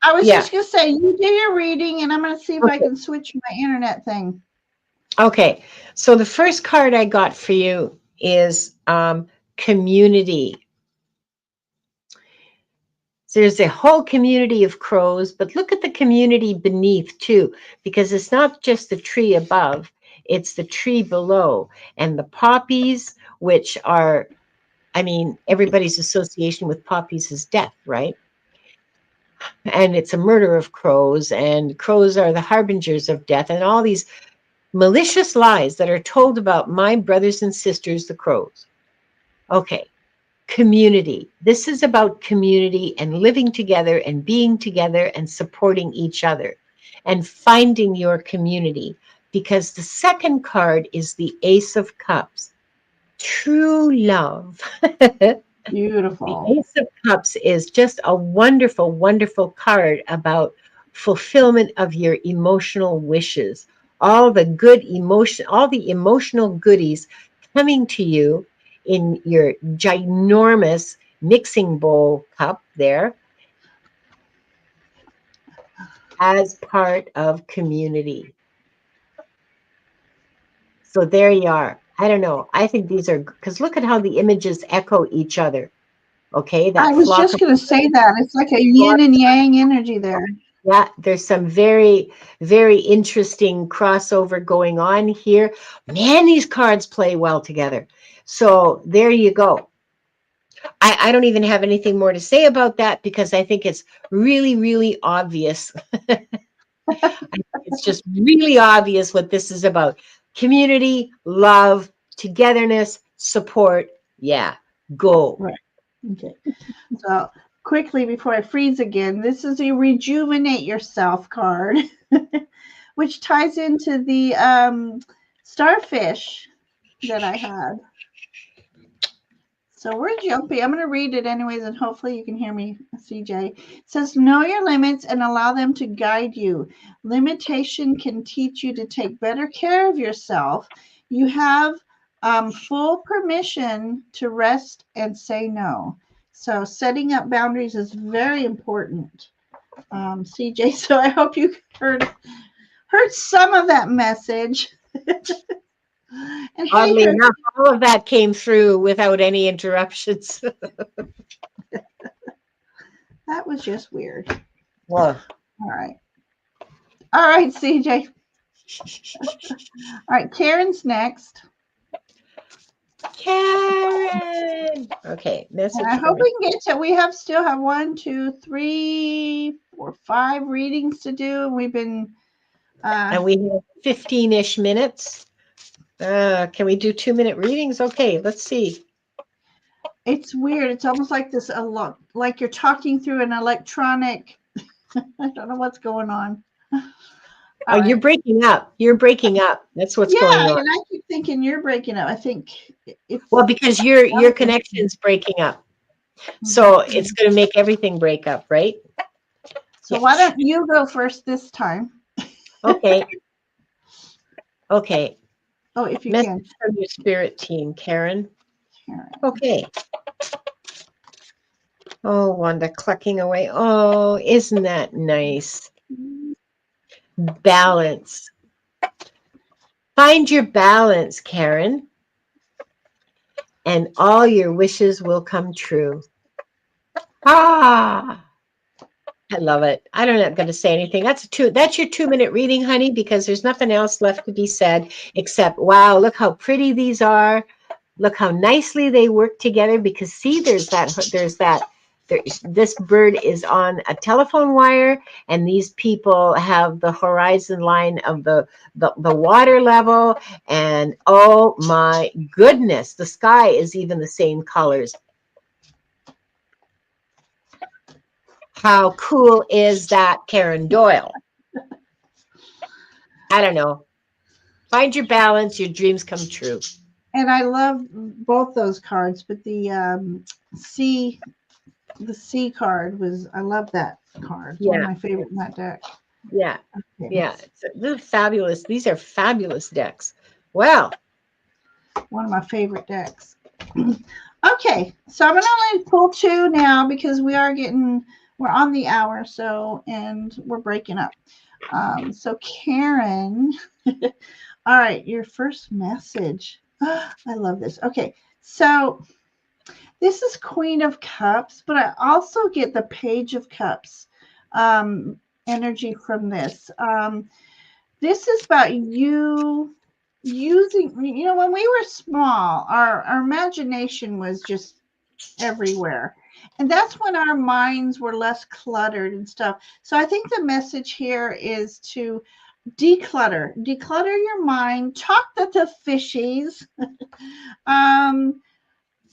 I was Yeah. just going to say, you do your reading, and I'm going to see if I Okay. can switch my internet thing. Okay. So the first card I got for you is community. So there's a whole community of crows, but look at the community beneath too, because it's not just the tree above, it's the tree below. And the poppies, which are, I mean, everybody's association with poppies is death, right? And it's a murder of crows, and crows are the harbingers of death, and all these malicious lies that are told about my brothers and sisters, the crows. Okay. Community. This is about community and living together and being together and supporting each other and finding your community, because the second card is the Ace of Cups. True love. The Beautiful. Ace of Cups is just a wonderful, wonderful card about fulfillment of your emotional wishes. All the good emotion, all the emotional goodies coming to you in your ginormous mixing bowl cup there as part of community. So there you are. I don't know. I think these are, because look at how the images echo each other. Okay, I that was flock just of going to say that. It's like a yin and yang energy there. yeah, there's some very, very interesting crossover going on here. Man, these cards play well together. So there you go. I don't even have anything more to say about that because I think it's really, really obvious. It's just really obvious what this is about. Community, love, togetherness, support. Yeah, go. Right. Okay. So quickly before I freeze again, this is a rejuvenate yourself card, which ties into the starfish that I had. So we're jumping. I'm going to read it anyways, and hopefully you can hear me, CJ. It says, know your limits and allow them to guide you. Limitation can teach you to take better care of yourself. You have full permission to rest and say no. So setting up boundaries is very important, CJ. So I hope you heard some of that message. And hey, Oddly enough, all of that came through without any interruptions. that was just weird. Whoa. All right. All right, CJ. All right, Karen's next. Karen. Okay, And message I from hope we can get to. We still have 1, 2, 3, 4, 5 readings to do. We've been. and we have 15-ish minutes. Can we do 2-minute readings? Okay, let's see. It's weird. It's almost like this. Like you're talking through an electronic. I don't know what's going on. Oh, All you're right. breaking up. You're breaking up. That's what's going Yeah, on. and I keep thinking you're breaking up. I think it's. Well, because your connection's breaking up. So it's going to make everything break up, right? So Yeah. why don't you go first this time? Okay. Okay. Oh, if you Message can. from your spirit team, Karen. Karen. Okay. Oh, Wanda clucking away. Oh, isn't that nice? Balance. Find your balance, Karen, and all your wishes will come true. Ah, I love it. I don't know, going to say anything. That's your 2-minute reading, honey, because there's nothing else left to be said except, wow, look how pretty these are. Look how nicely they work together, because see, this bird is on a telephone wire, and these people have the horizon line of the water level, and oh my goodness, the sky is even the same colors. How cool is that, Karen Doyle? I don't know. Find your balance, your dreams come true. And I love both those cards, but the C card I love that card. It's one of my favorite in that deck. Yeah. Okay. Yeah. They're fabulous. These are fabulous decks. Wow. One of my favorite decks. Okay. So I'm going to only pull 2 now because we're on the hour. So, and we're breaking up. So Karen, all right. Your first message. I love this. Okay. So this is Queen of Cups, but I also get the Page of Cups energy from this. This is about you using, when we were small, our imagination was just everywhere. And that's when our minds were less cluttered and stuff. So I think the message here is to declutter your mind, talk to the fishies.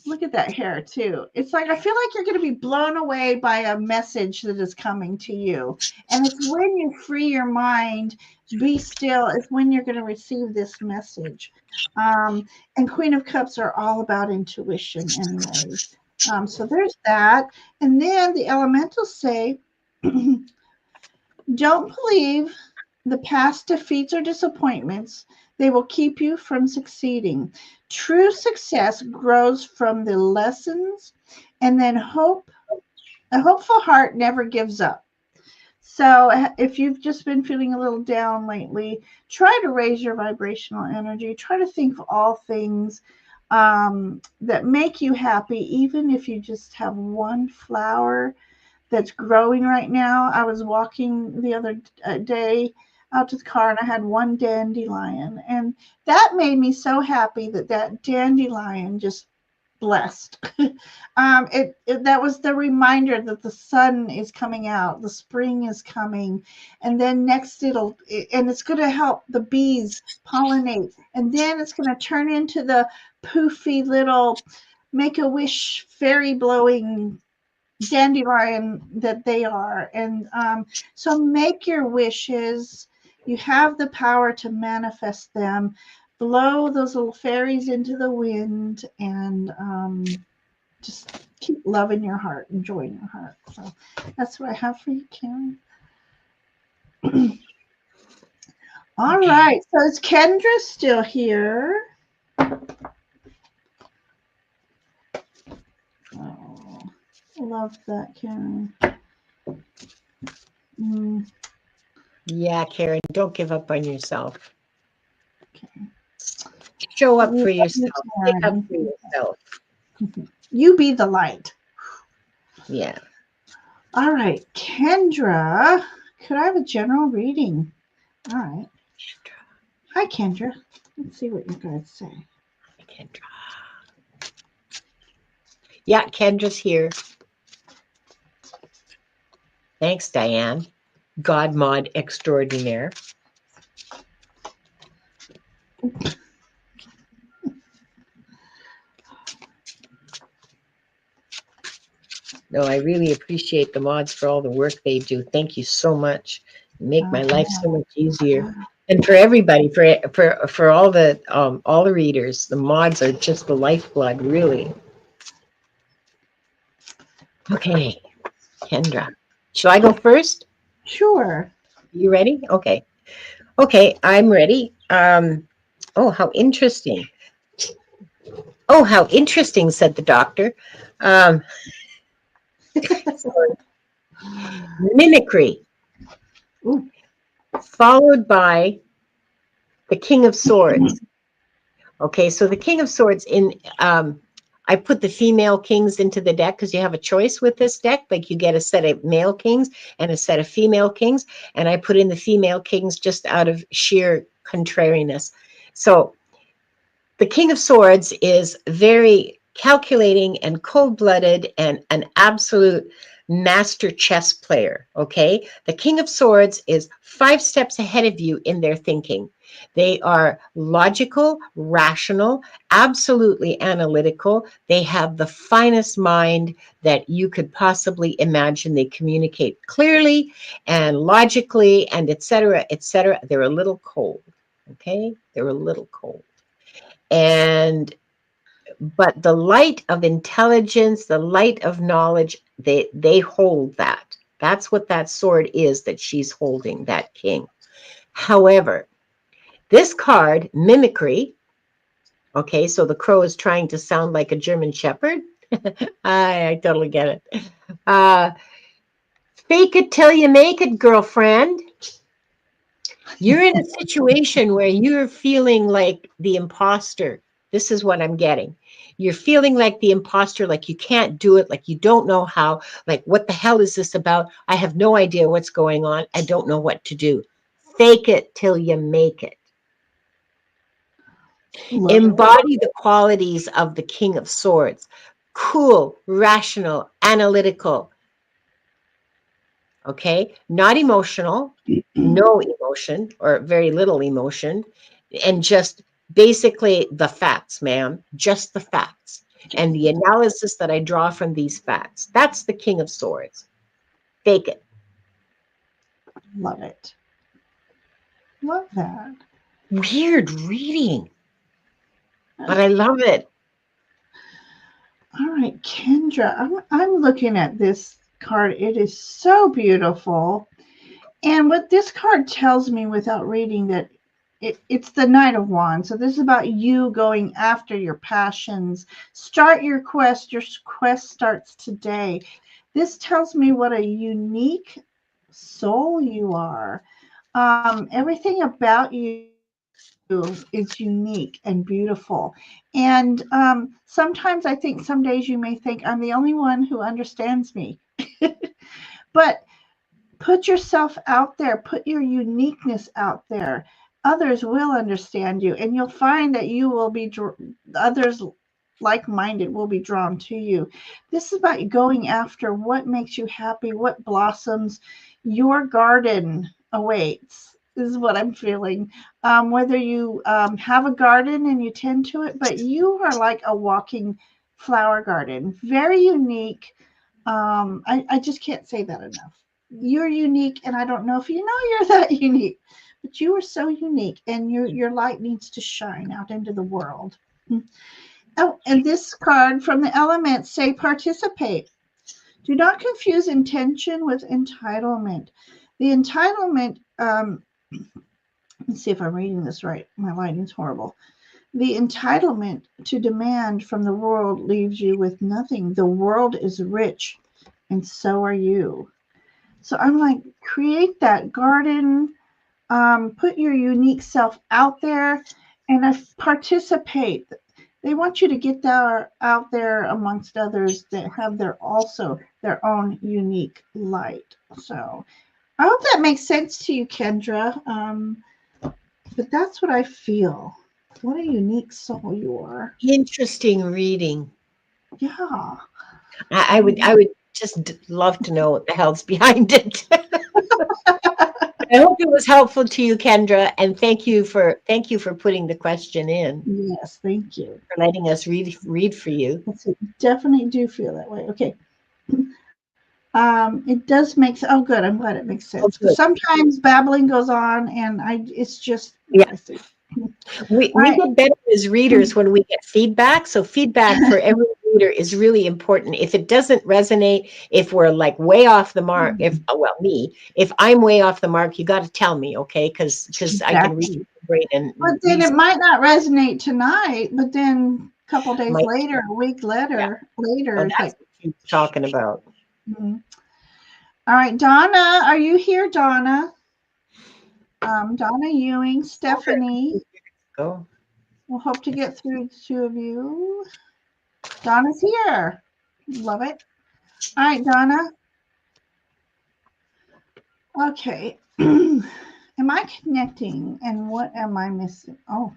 Look at that hair too. It's like, I feel like you're going to be blown away by a message that is coming to you. And it's when you free your mind, be still, is when you're going to receive this message. And Queen of Cups are all about intuition anyways. So there's that. And then the elementals say, don't believe the past defeats or disappointments. They will keep you from succeeding. True success grows from the lessons, and then a hopeful heart never gives up. So if you've just been feeling a little down lately, try to raise your vibrational energy. Try to think of all things that make you happy, even if you just have one flower that's growing right now. I was walking the other day out to the car, and I had one dandelion, and that made me so happy that dandelion just blessed. That was the reminder that the sun is coming out, the spring is coming, and then next it's going to help the bees pollinate, and then it's going to turn into the poofy little Make-A-Wish fairy blowing dandelion that they are. And so make your wishes. You have the power to manifest them. Blow those little fairies into the wind, and just keep loving your heart, enjoying your heart. So that's what I have for you, Karen. All right. So is Kendra still here? Oh, love that, Karen. Yeah, Karen, don't give up on yourself. Okay. Show up for yourself. Stick up for yourself. You be the light. Yeah. All right, Kendra. Could I have a general reading? All right. Hi, Kendra. Let's see what you guys say. Hi, Kendra. Yeah, Kendra's here. Thanks, Diane. God mod extraordinaire. No, I really appreciate the mods for all the work they do. Thank you so much. You make my life so much easier. And for everybody, for all the readers, the mods are just the lifeblood, really. Okay, Kendra. Shall I go first? Sure. You ready? Okay. Okay, I'm ready. Oh, how interesting. Oh, how interesting, said the doctor. Um, Mimicry, Ooh. followed by the King of Swords. Okay, so the King of Swords I put the female kings into the deck because you have a choice with this deck. Like you get a set of male kings and a set of female kings. And I put in the female kings just out of sheer contrariness. So the King of Swords is very calculating and cold-blooded and an absolute master chess player, okay? The King of Swords is 5 steps ahead of you in their thinking. They are logical, rational, absolutely analytical. They have the finest mind that you could possibly imagine. They communicate clearly and logically and et cetera, et cetera. They're a little cold, okay? They're a little cold. But the light of intelligence, the light of knowledge, they hold that. That's what that sword is that she's holding, that king. However, this card, mimicry, okay, so the crow is trying to sound like a German shepherd. I totally get it. Fake it till you make it, girlfriend. You're in a situation where you're feeling like the imposter. This is what I'm getting. You're feeling like the imposter, like you can't do it, like you don't know how, like what the hell is this about? I have no idea what's going on. I don't know what to do. Fake it till you make it. Embody the qualities of the King of Swords. Cool, rational, analytical. Okay, not emotional, no emotion or very little emotion, and just basically the facts, ma'am, just the facts. And the analysis that I draw from these facts. That's the King of Swords. Fake it. Love it. Love that. Weird reading, but I love it. All right, Kendra, I'm looking at this card. It is so beautiful. And what this card tells me without reading that it's the Knight of Wands. So this is about you going after your passions. Start your quest. Your quest starts today. This tells me what a unique soul you are. Everything about you is unique and beautiful. And sometimes I think some days you may think I'm the only one who understands me. But put yourself out there, put your uniqueness out there. Others will understand you, and you'll find that you will be others like-minded will be drawn to you. This is about going after what makes you happy, what blossoms. Your garden awaits is what I'm feeling. Whether you have a garden and you tend to it, but you are like a walking flower garden, very unique. I just can't say that enough. You're unique, and I don't know if you know you're that unique, but you are so unique, and your light needs to shine out into the world. Oh, and this card from the elements say participate. Do not confuse intention with entitlement. The entitlement, let's see if I'm reading this right. My lighting's horrible. The entitlement to demand from the world leaves you with nothing. The world is rich, and so are you. So I'm like, create that garden, put your unique self out there, and participate. They want you to get there out there amongst others that have also their own unique light. So I hope that makes sense to you, Kendra. But that's what I feel. What a unique soul you are. Interesting reading. Yeah. I would just love to know what the hell's behind it. I hope it was helpful to you, Kendra, and thank you for putting the question in. Yes, thank you. For letting us read for you. Yes, I definitely do feel that way. Okay. It does make sense. Oh, good. I'm glad it makes sense. Because sometimes babbling goes on, and it's just yeah. I see. We get better as readers when we get feedback. So feedback for every reader is really important. If it doesn't resonate, if we're like way off the mark, if I'm way off the mark, you got to tell me, okay? Because I can read your brain and. But then it might not resonate tonight. But then couple days My, later, a week yeah. later, Oh, it's that's like, what she's talking about. mhm. All right, Donna, are you here, Donna? Donna Ewing, Stephanie. Go. We'll hope to get through the two of you. Donna's here. Love it. All right, Donna. Okay. Am I connecting? And what am I missing? Oh,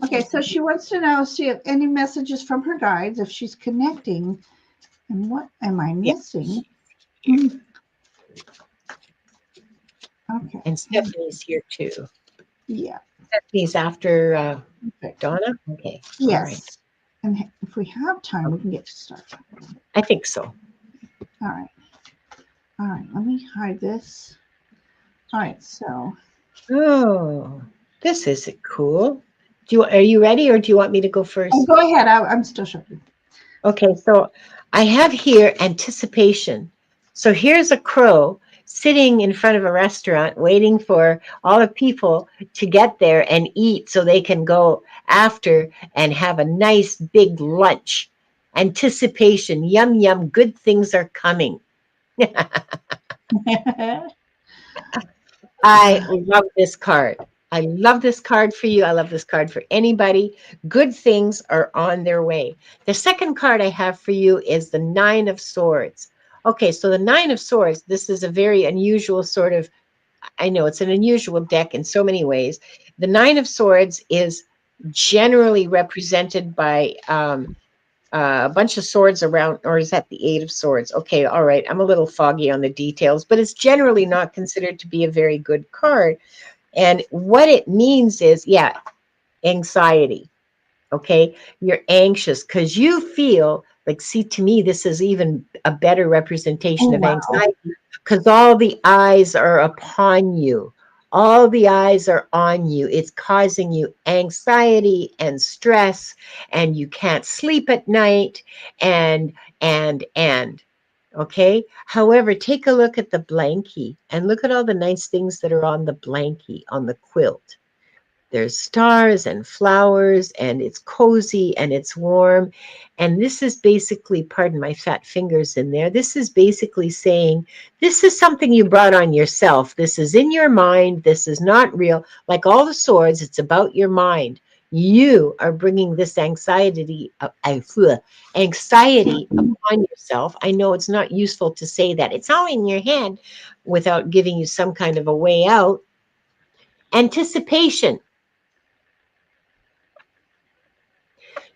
okay. So she wants to know if she have any messages from her guides if she's connecting. And what am I Yeah. missing? Okay. And Stephanie's here too. Yeah. Stephanie's after Okay. Donna? Okay. All right. Yes. And if we have time, we can get to start. I think so. All right. All right. Let me hide this. All right. So. Oh, this is cool. Are you ready or do you want me to go Oh, first? go ahead. I'm still showing. Okay, so I have here anticipation. So here's a crow sitting in front of a restaurant waiting for all the people to get there and eat so they can go after and have a nice big lunch. Anticipation, yum, yum, good things are coming. I love this card. I love this card for you. I love this card for anybody. Good things are on their way. The second card I have for you is the Nine of Swords. Okay, so the Nine of Swords, this is a very unusual sort of, I know it's an unusual deck in so many ways. The Nine of Swords is generally represented by a bunch of swords around, or is that the Eight of Swords? Okay, all right. I'm a little foggy on the details, but it's generally not considered to be a very good card. And what it means is, yeah, anxiety. Okay, you're anxious because you feel like, see, to me, this is even a better Oh, representation of wow. anxiety because all the eyes are upon you. All the eyes are on you. It's causing you anxiety and stress, and you can't sleep at night, and. Okay. However, take a look at the blankie and look at all the nice things that are on the blankie, on the quilt. There's stars and flowers, and it's cozy and it's warm. And this is basically, pardon my fat fingers in there, this is basically saying, this is something you brought on yourself. This is in your mind. This is not real. Like all the swords, it's about your mind. You are bringing this anxiety upon yourself. I know it's not useful to say that. It's all in your head without giving you some kind of a way out. Anticipation.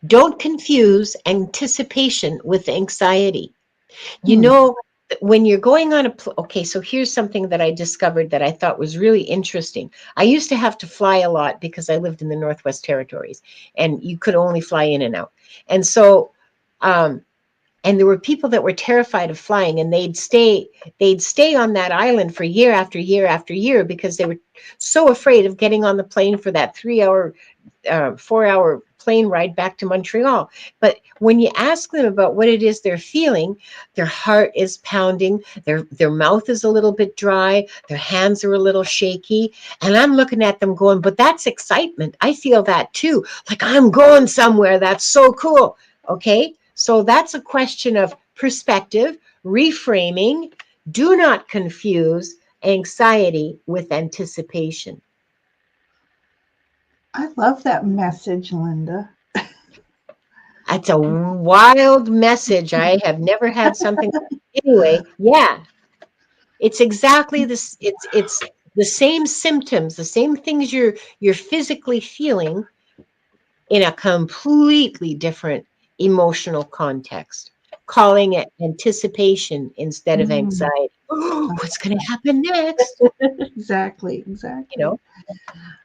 Don't confuse anticipation with anxiety. You know, when you're going on okay, so here's something that I discovered that I thought was really interesting. I used to have to fly a lot because I lived in the Northwest Territories, and you could only fly in and out. And so, and there were people that were terrified of flying, and they'd stay on that island for year after year after year because they were so afraid of getting on the plane for that 3-hour 4-hour plane ride back to Montreal. But when you ask them about what it is they're feeling, their heart is pounding, their mouth is a little bit dry, their hands are a little shaky. And I'm looking at them going, but that's excitement. I feel that too. Like, I'm going somewhere. That's so cool. Okay. So that's a question of perspective, reframing. Do not confuse anxiety with anticipation. I love that message, Linda. That's a wild message. I have never had something. Anyway, yeah, it's exactly this. It's the same symptoms, the same things you're physically feeling in a completely different emotional context. Calling it anticipation instead of Mm, anxiety. Oh, what's going to happen next? exactly. You know,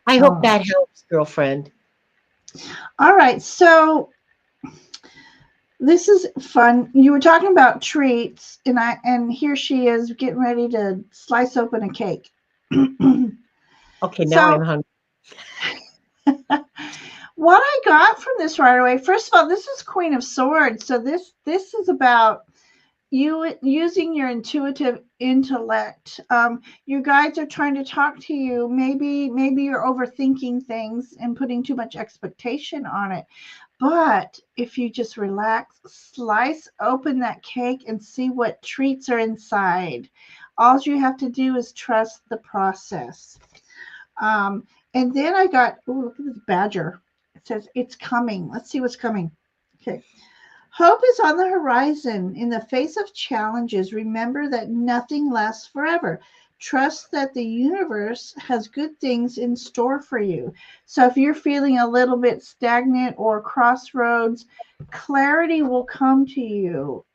I hope Oh. that helps, girlfriend. All right. So this is fun. You were talking about treats, and here she is getting ready to slice open a cake. Okay, now I'm So hungry. what I got from this right away, first of all, this is Queen of Swords. So this is about you using your intuitive intellect. Your guides are trying to talk to you. Maybe you're overthinking things and putting too much expectation on it. But if you just relax, slice open that cake and see what treats are inside. All you have to do is trust the process. Um, and then I got, oh, look at this badger. It says, it's coming. Let's see what's coming. Okay. Hope is on the horizon. In the face of challenges, remember that nothing lasts forever. Trust that the universe has good things in store for you. So if you're feeling a little bit stagnant or crossroads, clarity will come to you.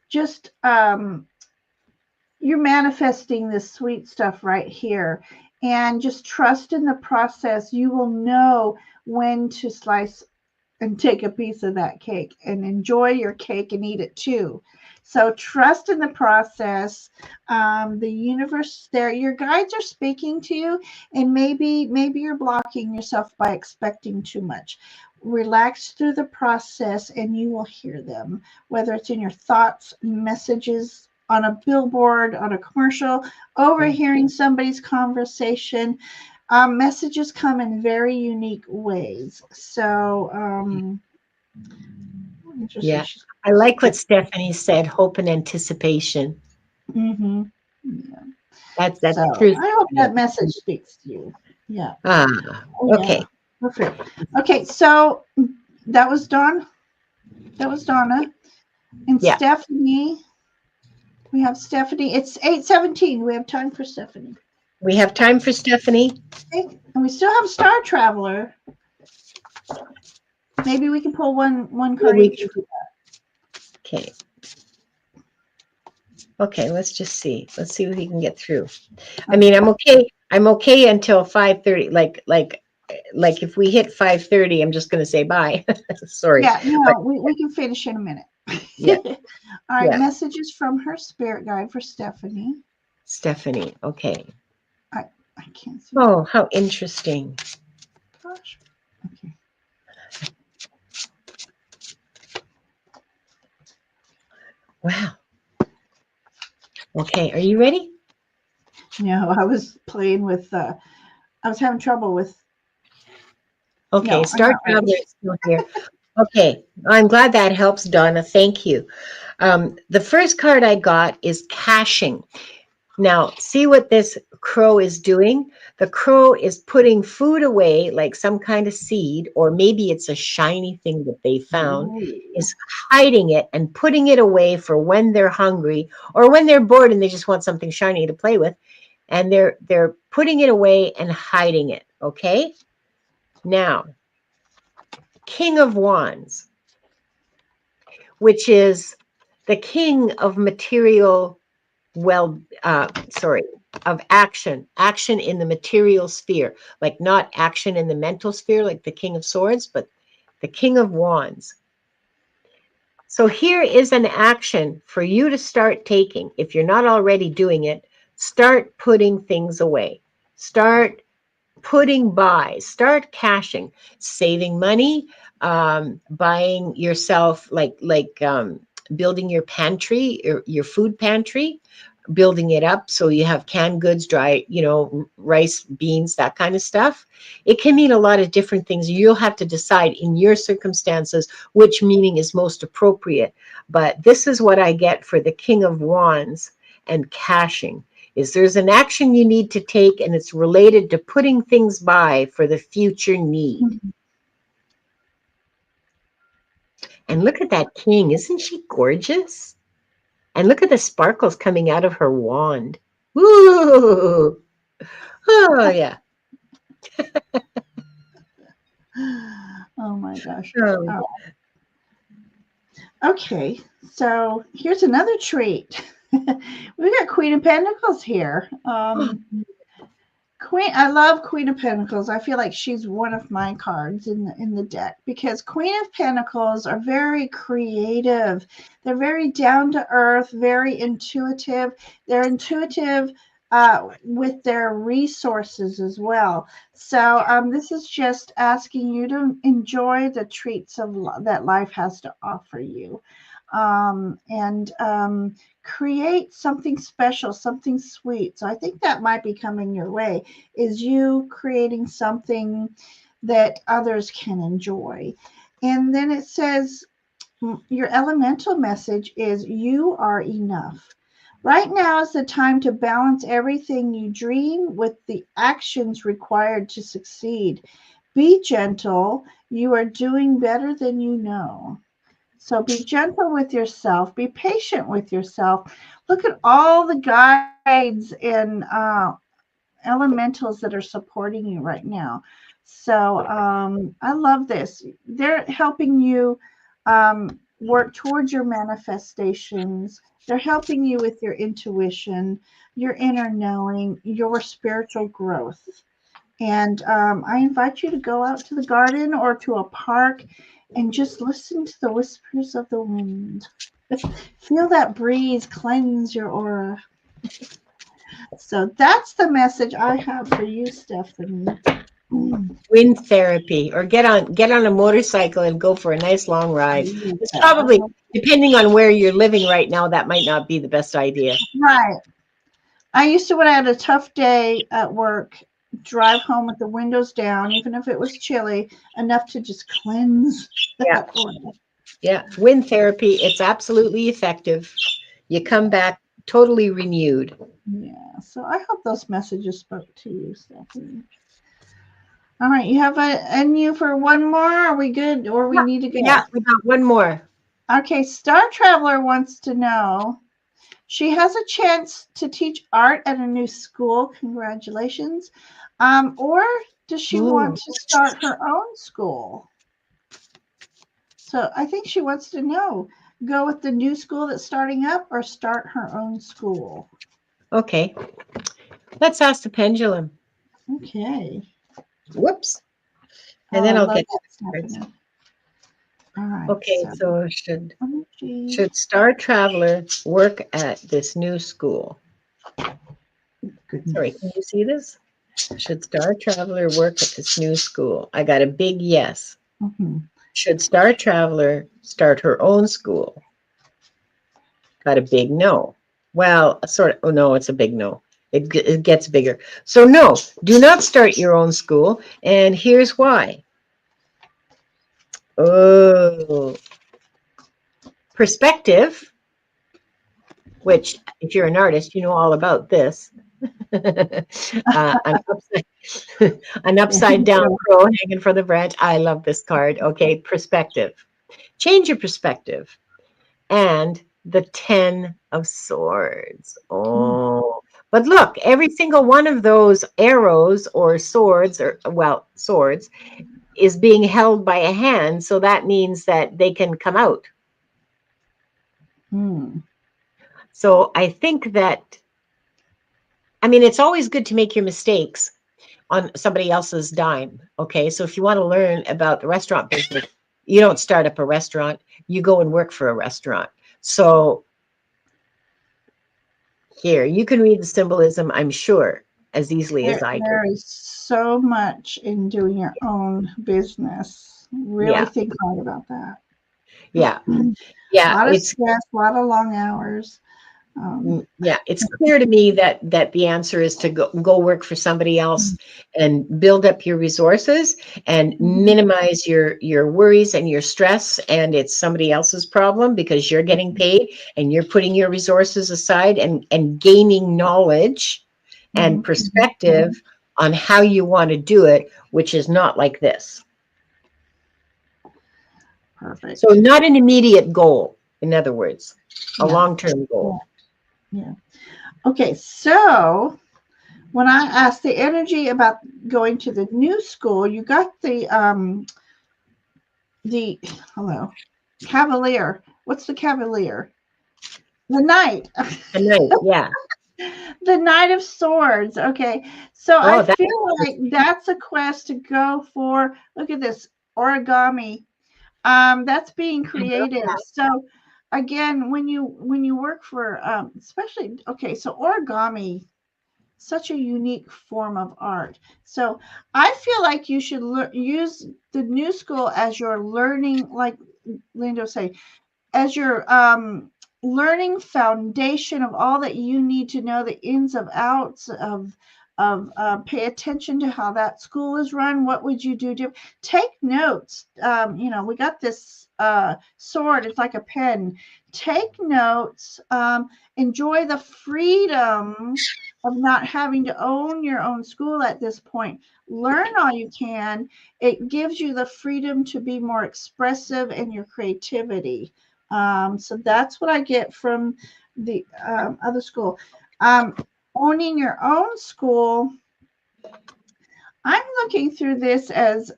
Just You're manifesting this sweet stuff right here. And just trust in the process. You will know when to slice and take a piece of that cake and enjoy your cake and eat it too. So trust in the process. The universe there, your guides are speaking to you, and maybe you're blocking yourself by expecting too much. Relax through the process and you will hear them, whether it's in your thoughts, messages, on a billboard, on a commercial, overhearing somebody's conversation. Messages come in very unique ways. So, Yeah. I like what Stephanie said, hope and anticipation. Mm-hmm. Yeah. That's So true. I hope that message speaks to you. Yeah. Okay. Yeah. Perfect. Okay. So that was Dawn. That was Donna. And Yeah. Stephanie. We have Stephanie. It's 8:17. We have time for Stephanie. We have time for Stephanie. Okay. And we still have Star Traveler. Maybe we can pull one card each. Okay. Okay, let's just see. Let's see what we can get through. I mean, I'm okay. I'm okay until 5:30. Like if we hit 5:30, I'm just going to say bye. Sorry. Yeah, But no, we can finish in a minute. yeah, All right, yeah. messages from her spirit guide for Stephanie. Stephanie. Okay. I can't see. Oh, how interesting. Gosh. Okay. Wow. Okay, are you ready? No, I was playing with. I was having trouble with. Okay, No, I'm Star not Traveler ready. is still here. Okay, I'm glad that helps, Donna. Thank you. The first card I got is caching. Now, see what this crow is doing? The crow is putting food away, like some kind of seed, or maybe it's a shiny thing that they found, Ooh. is hiding it and putting it away for when they're hungry or when they're bored and they just want something shiny to play with. And they're putting it away and hiding it. Okay? Now, King of Wands, which is the king of material, of action in the material sphere, like not action in the mental sphere, like the King of Swords, but the King of Wands. So here is an action for you to start taking. If you're not already doing it, start putting things away. Start putting by, start cashing, saving money, buying yourself building your pantry, your food pantry, building it up so you have canned goods, dry, rice, beans, that kind of stuff. It can mean a lot of different things. You'll have to decide in your circumstances which meaning is most appropriate. But this is what I get for the King of Wands and cashing. Is there's an action you need to take and it's related to putting things by for the future need. And look at that king. Isn't she gorgeous? And look at the sparkles coming out of her wand. Ooh. Oh, yeah. Oh my gosh. Oh. Okay, so here's another treat. We got Queen of Pentacles here. I love Queen of Pentacles. I feel like she's one of my cards in the deck because Queen of Pentacles are very creative. They're very down to earth, very intuitive. They're intuitive with their resources as well. So this is just asking you to enjoy the treats that life has to offer you. And create something special, something sweet. So I think that might be coming your way, is you creating something that others can enjoy. And then it says, your elemental message is you are enough. Right now is the time to balance everything you dream with the actions required to succeed. Be gentle. You are doing better than you know. So be gentle with yourself. Be patient with yourself. Look at all the guides and elementals that are supporting you right now. So I love this. They're helping you work towards your manifestations. They're helping you with your intuition, your inner knowing, your spiritual growth. And I invite you to go out to the garden or to a park and just listen to the whispers of the wind. Feel that breeze cleanse your aura. So that's the message I have for you, Stephanie. Wind therapy, or get on a motorcycle and go for a nice long ride. It's Yeah. probably, depending on where you're living right now, that might not be the best idea. Right. I used to, when I had a tough day at work, drive home with the windows down, even if it was chilly, enough to just cleanse Yeah. that aura. Yeah. Wind therapy, it's absolutely effective. You come back totally renewed. Yeah. So I hope those messages spoke to you, Stephanie. All right. You have a you for one more? Are we good? Or we need to go? Yeah, we got one more. Okay. Star Traveler wants to know. She has a chance to teach art at a new school. Congratulations. Or does she want to start her own school? So I think she wants to know, go with the new school that's starting up or start her own school? Okay. Let's ask the pendulum. Okay. Whoops. Oh, And then I I'll love get that, to the cards. Stephanie. All right. Okay, so energy. should Star Traveler work at this new school? Goodness. Sorry, can you see this? Should Star Traveler work at this new school? I got a big yes. Mm-hmm. Should Star Traveler start her own school? Got a big no. Well, sort of, oh no, it's a big no. It gets bigger. So no, do not start your own school. And here's why. Oh, perspective, which if you're an artist, you know all about this. An upside down crow hanging from the branch. I love this card. Okay, perspective. Change your perspective. And the 10 of Swords. Oh, but look, every single one of those arrows or swords, or well, swords, is being held by a hand. So that means that they can come out. So I think that, I mean, it's always good to make your mistakes on somebody else's dime. Okay. So if you want to learn about the restaurant business, you don't start up a restaurant, you go and work for a restaurant. So here, you can read the symbolism, I'm sure, as easily as I There can. is so much in doing your own business. Really think hard about that. Yeah. A Yeah. lot of stress, a lot of long hours. Yeah, it's clear to me that the answer is to go work for somebody else and build up your resources and minimize your worries and your stress, and it's somebody else's problem because you're getting paid and you're putting your resources aside and gaining knowledge and perspective on how you want to do it, which is not like this. Perfect. So not an immediate goal, in other words, a long-term goal. Yeah. Okay, so when I asked the energy about going to the new school, you got the Cavalier. What's the Cavalier? The Knight. The Knight, yeah. The Knight of Swords. Okay, so I feel like that's a quest to go for. Look at this origami. That's being creative. So again, when you work for especially, okay, so origami, such a unique form of art. So I feel like you should use the new school as your learning, like Linda say, as your learning foundation of all that you need to know, the ins and outs of pay attention to how that school is run. What would you do? Take notes. We got this sword. It's like a pen. Take notes. Enjoy the freedom of not having to own your own school at this point. Learn all you can. It gives you the freedom to be more expressive in your creativity. So that's what I get from the other school. Owning your own school, I'm looking through this as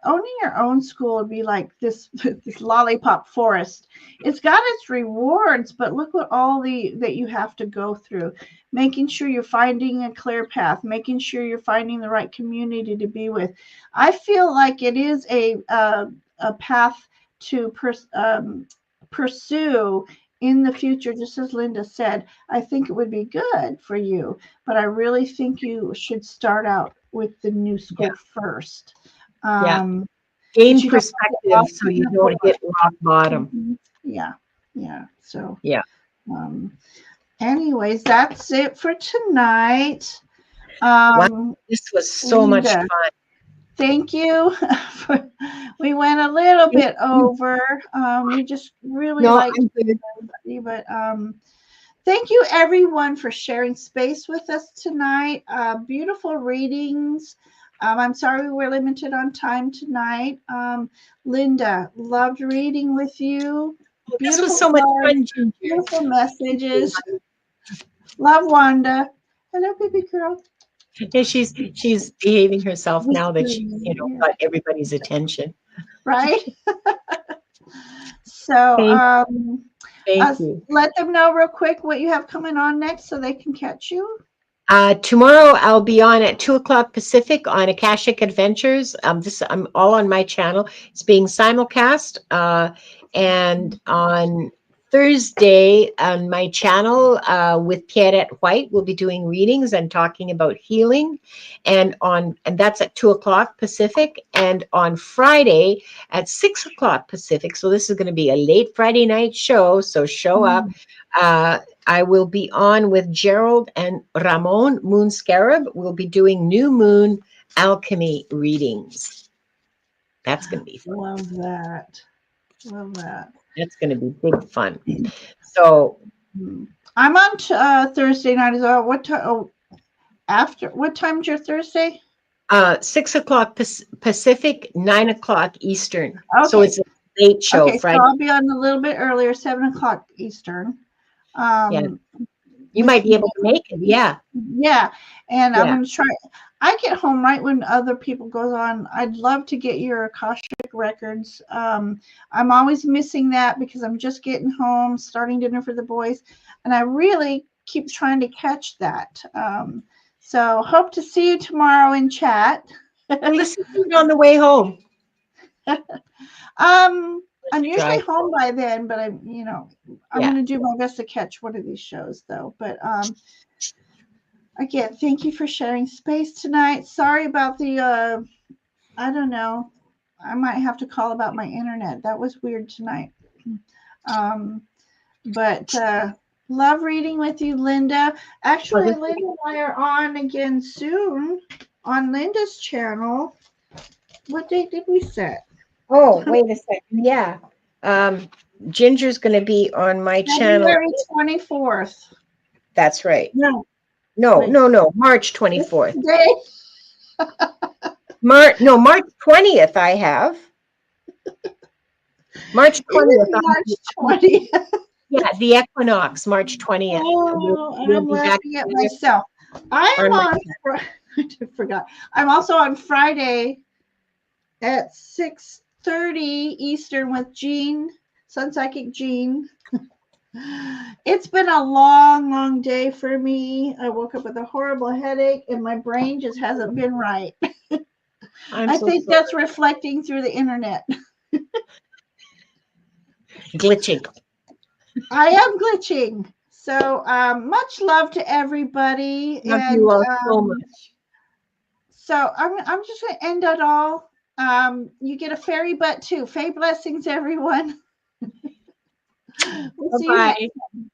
owning your own school would be like this lollipop forest. It's got its rewards, but look what all that you have to go through. Making sure you're finding a clear path, making sure you're finding the right community to be with. I feel like it is a path to pursue in the future, just as Linda said. I think it would be good for you, but I really think you should start out with the new school first. Gain perspective so you don't hit rock bottom. Yeah. So yeah. Anyways, that's it for tonight. Wow, this was so much fun. Thank you. We went a little bit over. We just really like everybody, but thank you everyone for sharing space with us tonight. Beautiful readings. I'm sorry we were limited on time tonight. Linda, loved reading with you. This was so much fun, Ginger. Beautiful messages. Love Wanda. Hello, baby girl. Yeah, she's behaving herself now that she got everybody's attention. Right. So thank you. Let them know real quick what you have coming on next so they can catch you. Tomorrow I'll be on at 2:00 Pacific on Akashic Adventures. I'm all on my channel. It's being simulcast. And on Thursday on my channel with Pierrette White, we'll be doing readings and talking about healing. And that's at 2:00 Pacific. And on Friday at 6:00 Pacific. So this is going to be a late Friday night show. So show up. I will be on with Gerald and Ramon Moon Scarab. We'll be doing new moon alchemy readings. That's going to be fun. Love that. That's going to be big fun. So I'm on Thursday night as well. What time? Oh, what time's your Thursday? 6:00 Pacific, 9:00 Eastern. Okay. So it's a late show. Okay, Friday. so I'll be on a little bit earlier, 7:00 Eastern. You might be able to make it. Yeah. And I'm going to try. I get home right when other people go on. I'd love to get your Akashic records. I'm always missing that because I'm just getting home, starting dinner for the boys, and I really keep trying to catch that. So hope to see you tomorrow in chat. Listen to it on the way home. I'm usually home by then, but I'm going to do my best to catch one of these shows though. But again, thank you for sharing space tonight. Sorry about the I don't know. I might have to call about my internet. That was weird tonight. But love reading with you, Linda. Actually, Linda and I are on again soon on Linda's channel. What date did we set? Oh, wait a second. Yeah. Ginger's going to be on my channel. February 24th. That's right. No. March 24th. March 20th I have. March 20th. March 20th. Yeah, the equinox, March 20th. Oh, I'm laughing at myself. I am on. I forgot. I'm also on Friday at 6:30 Eastern with Jean, Sun Psychic Jean. It's been a long day for me. I woke up with a horrible headache and my brain just hasn't been right. I think that's reflecting through the internet. Glitching. I am glitching. So much love to everybody. Love you all so much. So I'm just going to end it all. You get a fairy butt too. Fae blessings, everyone. We'll see you next time.